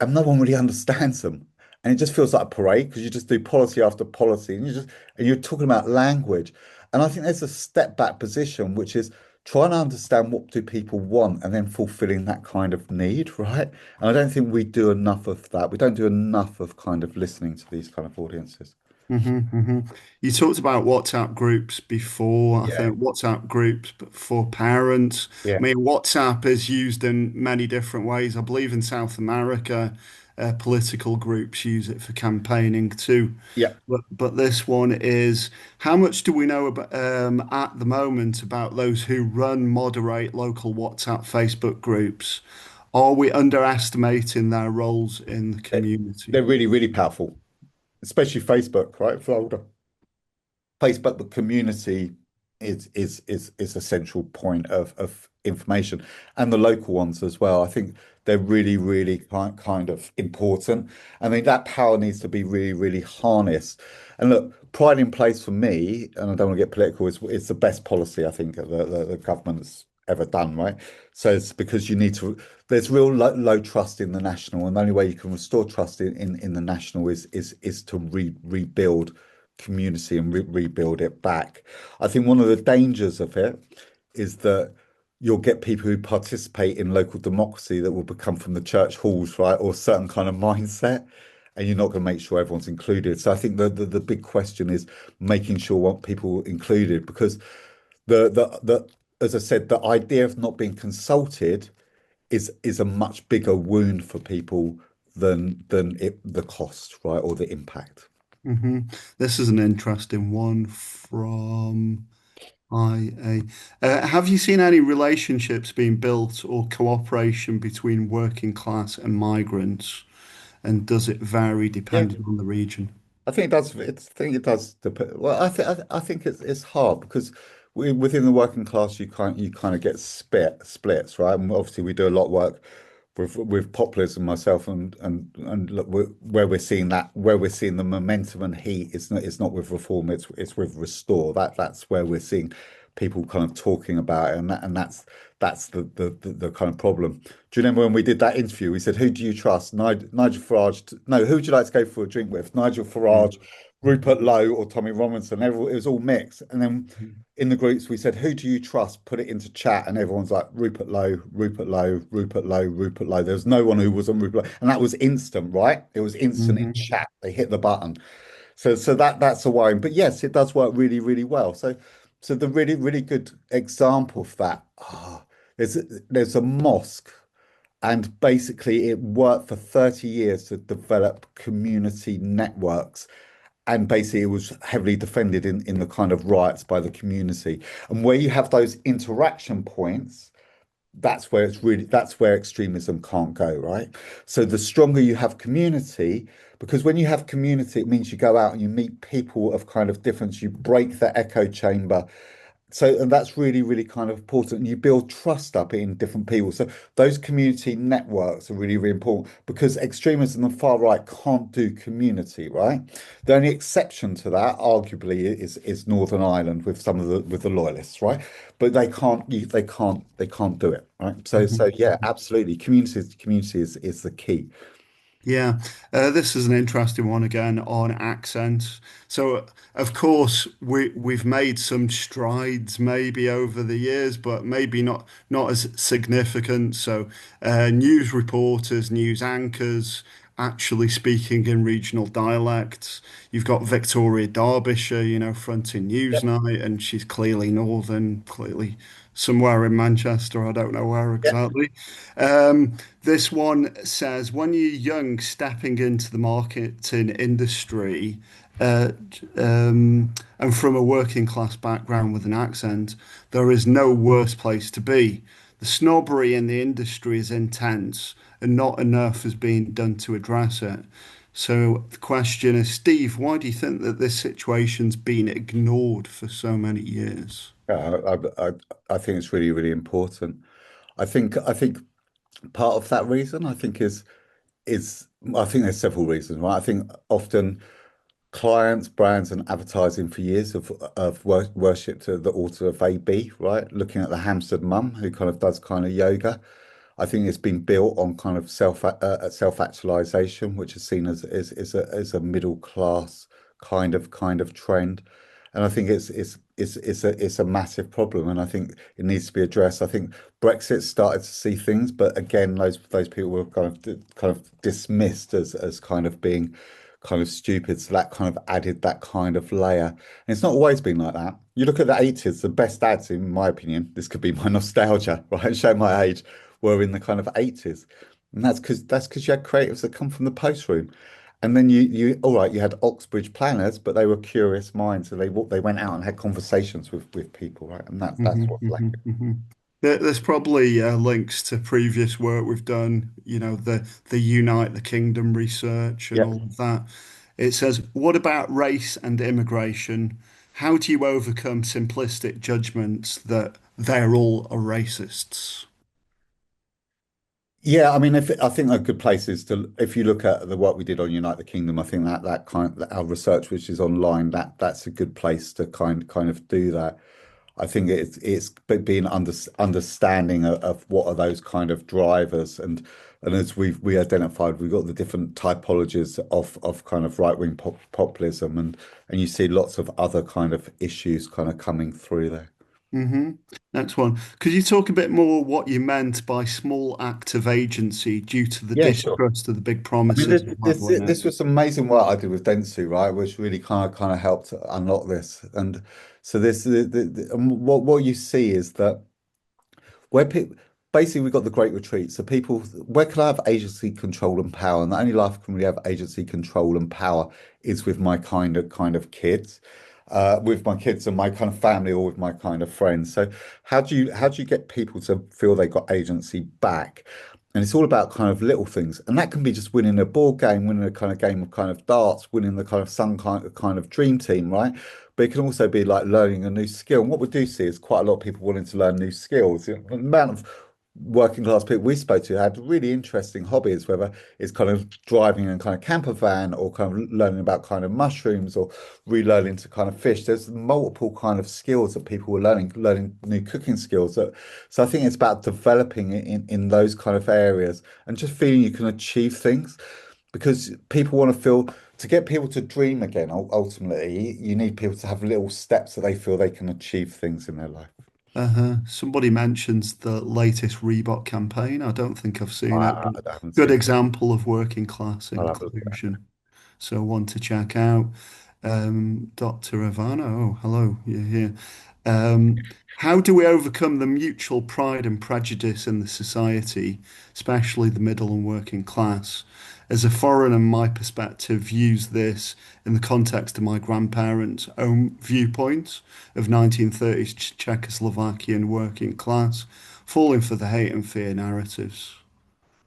A: no one really understands them. And it just feels like a parade because you just do policy after policy and you're talking about language. And I think there's a step back position, which is trying to understand what do people want and then fulfilling that kind of need, right? And I don't think we do enough of that. We don't do enough of kind of listening to these kind of audiences.
B: hmm You talked about WhatsApp groups before. I
A: Yeah.
B: think WhatsApp groups for parents.
A: Yeah.
B: I mean, WhatsApp is used in many different ways. I believe in South America, political groups use it for campaigning too.
A: Yeah.
B: But this one is how much do we know about at the moment about those who run, moderate local WhatsApp, Facebook groups? Are we underestimating their roles in the community?
A: They're really, really powerful, especially Facebook, right? For older. Facebook, the community is a central point of information, and the local ones as well. I think they're really, really kind of important. I mean, that power needs to be really, really harnessed. And look, pride in place for me, and I don't want to get political, is the best policy I think the government's ever done, right? So it's because you need to. There's real low trust in the national, and the only way you can restore trust in the national is to rebuild community and rebuild it back. I think one of the dangers of it is that you'll get people who participate in local democracy that will become from the church halls, right, or a certain kind of mindset, and you're not going to make sure everyone's included. So I think the big question is making sure what people included because the as I said, the idea of not being consulted is a much bigger wound for people than the cost, right, or the impact.
B: hmm This is an interesting one from IA. Have you seen any relationships being built or cooperation between working class and migrants? And does it vary
A: Yeah.
B: depending on the region?
A: I think it does. I think it does. Well, I think it's hard because within the working class you kind of get splits, right? And obviously we do a lot of work with populism myself and look, where we're seeing the momentum and heat. It's not with reform. It's with restore. That's where we're seeing people kind of talking about it, and that's the kind of problem. Do you remember when we did that interview? We said, "Who do you trust? Nigel Farage? No, who would you like to go for a drink with? Nigel Farage, Rupert Lowe, or Tommy Robinson?" It was all mixed. And then in the groups, we said, "Who do you trust?" Put it into chat, and everyone's like, "Rupert Lowe, Rupert Lowe, Rupert Lowe, Rupert Lowe." There was no one who wasn't Rupert Lowe, and that was instant, right? It was instant in
B: hmm
A: chat. They hit the button. So that's a worry. But yes, it does work really, really well. So the really, really good example of that, there's a mosque, and basically it worked for 30 years to develop community networks. And basically it was heavily defended in the kind of riots by the community. And where you have those interaction points, that's where extremism can't go, right? So the stronger you have community, because when you have community, it means you go out and you meet people of kind of difference, you break the echo chamber, So, and that's really, really kind of important. You build trust up in different people. So those community networks are really, really important because extremism and the far right can't do community, right? The only exception to that, arguably, is Northern Ireland with some of the loyalists, right? But they can't do it, right? So
B: Mhm.
A: yeah, absolutely. Community is the key.
B: Yeah, this is an interesting one again on accent. So, of course, we've made some strides maybe over the years, but maybe not as significant. So, news reporters, news anchors, actually speaking in regional dialects. You've got Victoria Derbyshire, fronting
A: Yep.
B: Newsnight, and she's clearly northern, clearly somewhere in Manchester. I don't know where
A: Yep.
B: exactly. This one says, when you're young, stepping into the marketing industry, uh, and from a working class background with an accent, there is no worse place to be. The snobbery in the industry is intense, and not enough is being done to address it. So the question is, Steve, why do you think that this situation's been ignored for so many years?
A: Yeah, I think it's really, really important. I think part of that reason is I think there's several reasons, right? I think often clients, brands, and advertising for years have worshipped the altar of AB, right? Looking at the Hampstead mum who kind of does kind of yoga. I think it's been built on kind of self-actualization, which is seen as a middle class kind of trend. And I think it's a massive problem, and I think it needs to be addressed. I think Brexit started to see things, but again, those people were kind of dismissed as kind of being kind of stupid. So that kind of added that kind of layer. And it's not always been like that. You look at the 80s, the best ads, in my opinion, this could be my nostalgia, right? Show my age, were in the kind of 80s. And that's because you had creatives that come from the post room. And then you all right, you had Oxbridge planners, but they were curious minds. So they went out and had conversations with people, right? And that's
B: Mhm,
A: what's
B: mhm,
A: lacking.
B: mhm. There's probably links to previous work we've done, the Unite the Kingdom research and
A: Yeah.
B: all of that. It says, what about race and immigration? How do you overcome simplistic judgments that they're all are racists?
A: Yeah, I mean, if I think a good place is to, if you look at the work we did on Unite the Kingdom, I think that kind our research, which is online, that's a good place to kind of do that. I think being understanding of what are those kind of drivers, and as we identified, we've got the different typologies of kind of right-wing populism, and you see lots of other kind of issues kind of coming through there.
B: hmm Next one. Could you talk a bit more what you meant by small act of agency due to the
A: Yeah, sure.
B: distrust of the big
A: I mean,
B: promises
A: this
B: of
A: this
B: hardline
A: this
B: it?
A: was amazing work I did with Dentsu, right, which really kind of helped unlock this. And so and what you see is that where people basically we've got the great retreat. So people, where can I have agency, control, and power? And the only life I can really have agency, control, and power is with my kind of kids, with my kids and my kind of family, or with my kind of friends. So how do you get people to feel they got agency back? And it's all about kind of little things, and that can be just winning a board game, winning a kind of game of kind of darts, winning the kind of some kind of dream team, right? But it can also be like learning a new skill. And what we do see is quite a lot of people wanting to learn new skills. The amount of working class people we spoke to had really interesting hobbies, whether it's kind of driving a kind of camper van, or kind of learning about kind of mushrooms, or relearning to kind of fish. There's multiple kind of skills that people were learning new cooking skills. So I think it's about developing in those kind of areas and just feeling you can achieve things, because people want to feel, to get people to dream again, ultimately, you need people to have little steps that they feel they can achieve things in their life.
B: Somebody mentions the latest Reebok campaign. I don't think I've seen it, but
A: I haven't
B: good
A: seen.
B: example of working class
A: I'll have a look at that.
B: inclusion. So one to check out. Dr. Ivana, oh, hello, you're here. How do we overcome the mutual pride and prejudice in the society, especially the middle and working class? As a foreigner, my perspective views this in the context of my grandparents' own viewpoints of 1930s Czechoslovakian working class, falling for the hate and fear narratives.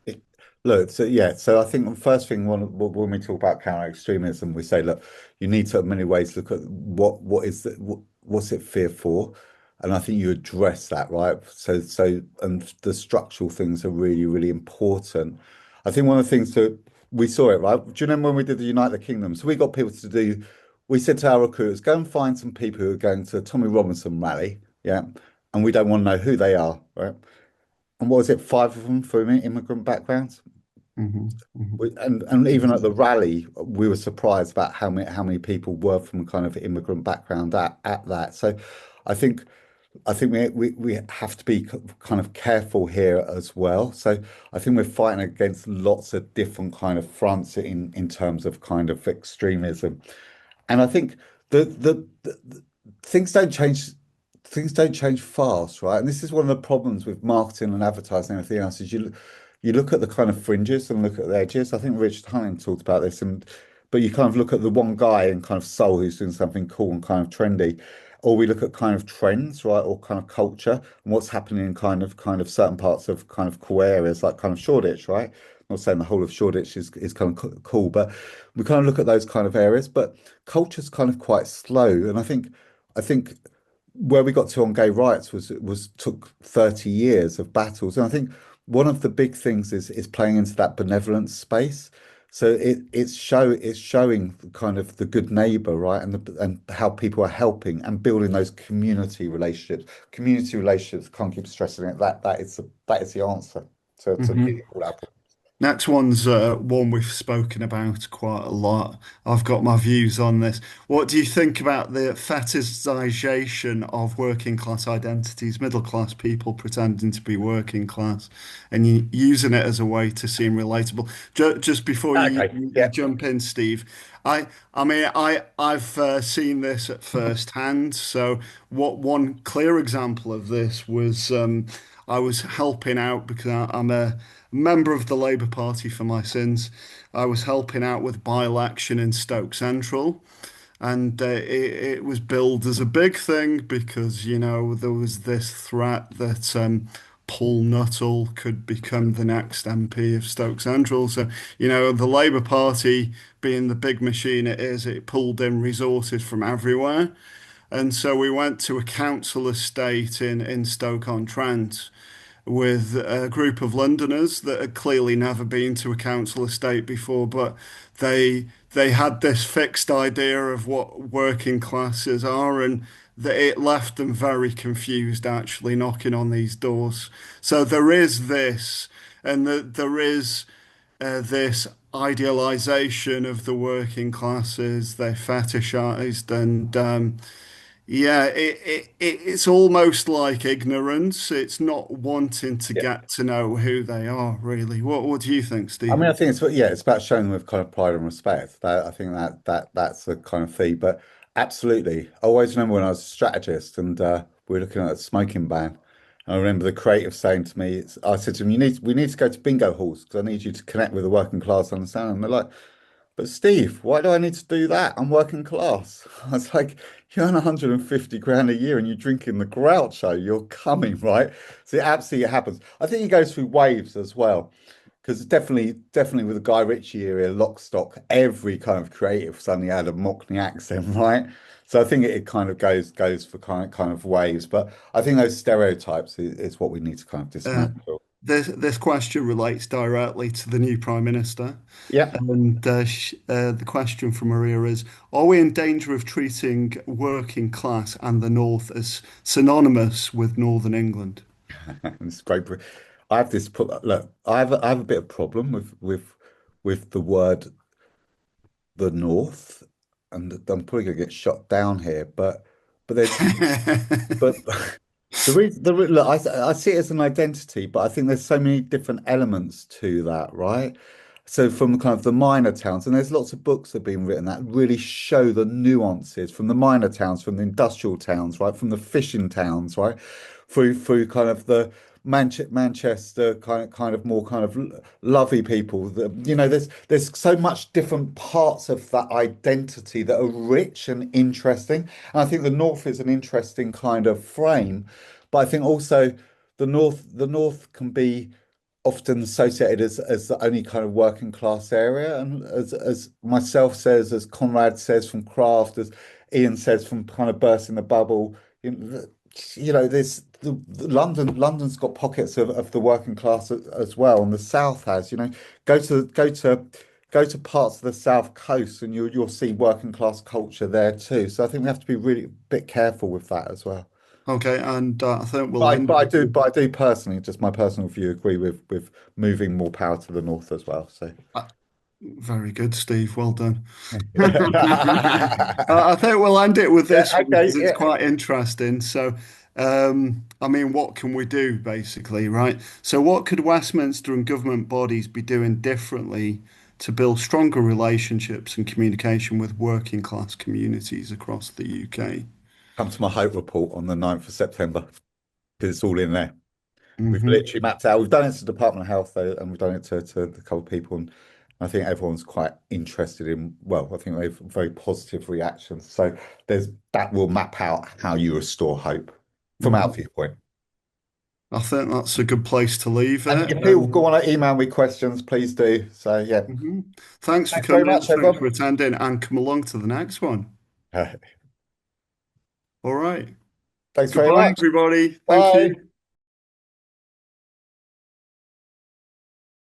A: It- Look, so yeah, so I think the first thing when we talk about counter extremism, we say, look, you need to in many ways look at what's it fear for, And I think you address that, right? And the structural things are really, really important. I think one of the things that we saw it, right? Do you remember when we did the Unite the Kingdom? So we got people to do, we said to our recruiters, go and find some people who are going to a Tommy Robinson rally, yeah, and we don't want to know who they are, right? And what was it, five of them from immigrant backgrounds?
B: Hmm. Hmm.
A: And even at the rally, we were surprised about how many people were from kind of immigrant background at that. So I think we have to be kind of careful here as well. So I think we're fighting against lots of different kind of fronts in terms of kind of extremism. And I think the things don't change things don't change fast, right? And this is one of the problems with marketing and advertising and everything else is you look at the kind of fringes and look at the edges. I think Richard Hunting talked about this, and but you kind of look at the one guy in kind of soul who's doing something cool and kind of trendy, or we look at kind of trends, right, or kind of culture and what's happening in kind of certain parts of kind of cool areas like kind of Shoreditch, right? I'm not saying the whole of Shoreditch is kind of cool, but we kind of look at those kind of areas. But culture's kind of quite slow, and I think where we got to on gay rights was took 30 years of battles. And I think one of the big things is playing into that benevolence space. So it's showing kind of the good neighbor, right? And how people are helping and building those community relationships. Community relationships, can't keep stressing it. That is the answer to
B: Hmm.
A: nearly all our problems.
B: Next one's one we've spoken about quite a lot. I've got my views on this. What do you think about the fetishization of working class identities, middle class people pretending to be working class, and using it as a way to seem relatable? Just before
A: Okay.
B: you
A: Yeah.
B: jump in, Steve, I mean I've seen this at first hand. So what one clear example of this was I was helping out because I'm a member of the Labour Party for my sins. I was helping out with by-election in Stoke Central, and it was billed as a big thing because, there was this threat that Paul Nuttall could become the next MP of Stoke Central. So, the Labour Party, being the big machine it is, it pulled in resources from everywhere. And so we went to a council estate in Stoke-on-Trent with a group of Londoners that had clearly never been to a council estate before, but they had this fixed idea of what working classes are, and that it left them very confused actually knocking on these doors. So there is this, and there is this idealization of the working classes. They're fetishized, and yeah, it's almost like ignorance. It's not wanting to
A: Yeah.
B: get to know who they are, really. What do you think,
A: I mean, I
B: Stephen?
A: think it's about showing them with kind of pride and respect. I think that's the kind of thing. But absolutely, I always remember when I was a strategist and we were looking at a smoking ban. And I remember the creative saying to me, I said to him, we need to go to bingo halls because I need you to connect with the working class, understand?" And they're like, "But Steve, why do I need to do that? I'm working class." I was like, "You earn 150 grand a year and you're drinking the Groucho. You're coming, right?" So it absolutely happens. I think it goes through waves as well. Because definitely with the Guy Ritchie era, Lock, Stock, every kind of creative suddenly had a Mockney accent, right? So I think it kind of goes for kind of waves. But I think those stereotypes is what we need to kind of
B: Uh,
A: dismantle.
B: this question relates directly to the new Prime Minister.
A: Yeah.
B: And the question from Maria is, are we in danger of treating working class and the North as synonymous with Northern England?
A: It's great. I have this look. I have a bit of problem with the word the North, and I'm probably gonna get shot down here. But there's but look, I see it as an identity, but I think there's so many different elements to that, right? So from kind of the minor towns, and there's lots of books that have been written that really show the nuances from the minor towns, from the industrial towns, right, from the fishing towns, right, through kind of the Manchester kind of more kind of lovely people. There's so much different parts of that identity that are rich and interesting. And I think the North is an interesting kind of frame, but I think also the North can be often associated as the only kind of working class area. And as myself says, as Conrad says from Craft, as Ian says from kind of Bursting the Bubble, there's London's got pockets of the working class as well, and the South has. Go to go to go to parts of the South Coast, and you'll see working class culture there too. So I think we have to be really a bit careful with that as well.
B: Okay, and I think
A: But
B: we'll
A: I,
B: end
A: but I
B: it
A: do,
B: with
A: but I do personally, just my personal view, agree with moving more power to the north as well. So.
B: very good, Steve. Well done.
A: Yeah,
B: I think we'll end it with this one
A: okay,
B: because it's
A: yeah.
B: quite interesting. So, I mean, what can we do basically, right? So, what could Westminster and government bodies be doing differently to build stronger relationships and communication with working class communities across the UK?
A: Come to my Hope report on the 9th of September because it's all in there. We've
B: Hmm.
A: literally mapped out. We've done it to Department of Health though, and we've done it to the couple of people, and I think everyone's quite interested in. Well, I think they've very positive reactions. So there's that will map out how you restore hope from our
B: Hmm.
A: viewpoint.
B: I think that's a good place to leave
A: And
B: it.
A: if people go on to email me questions, please do. So yeah,
B: Mhm. Thanks for
A: thanks very
B: coming in.
A: much,
B: Thanks for
A: everyone.
B: attending, and come along to the next one. All right.
A: Thanks very
B: Goodbye,
A: much.
B: everybody. Thank
A: Bye.
B: you.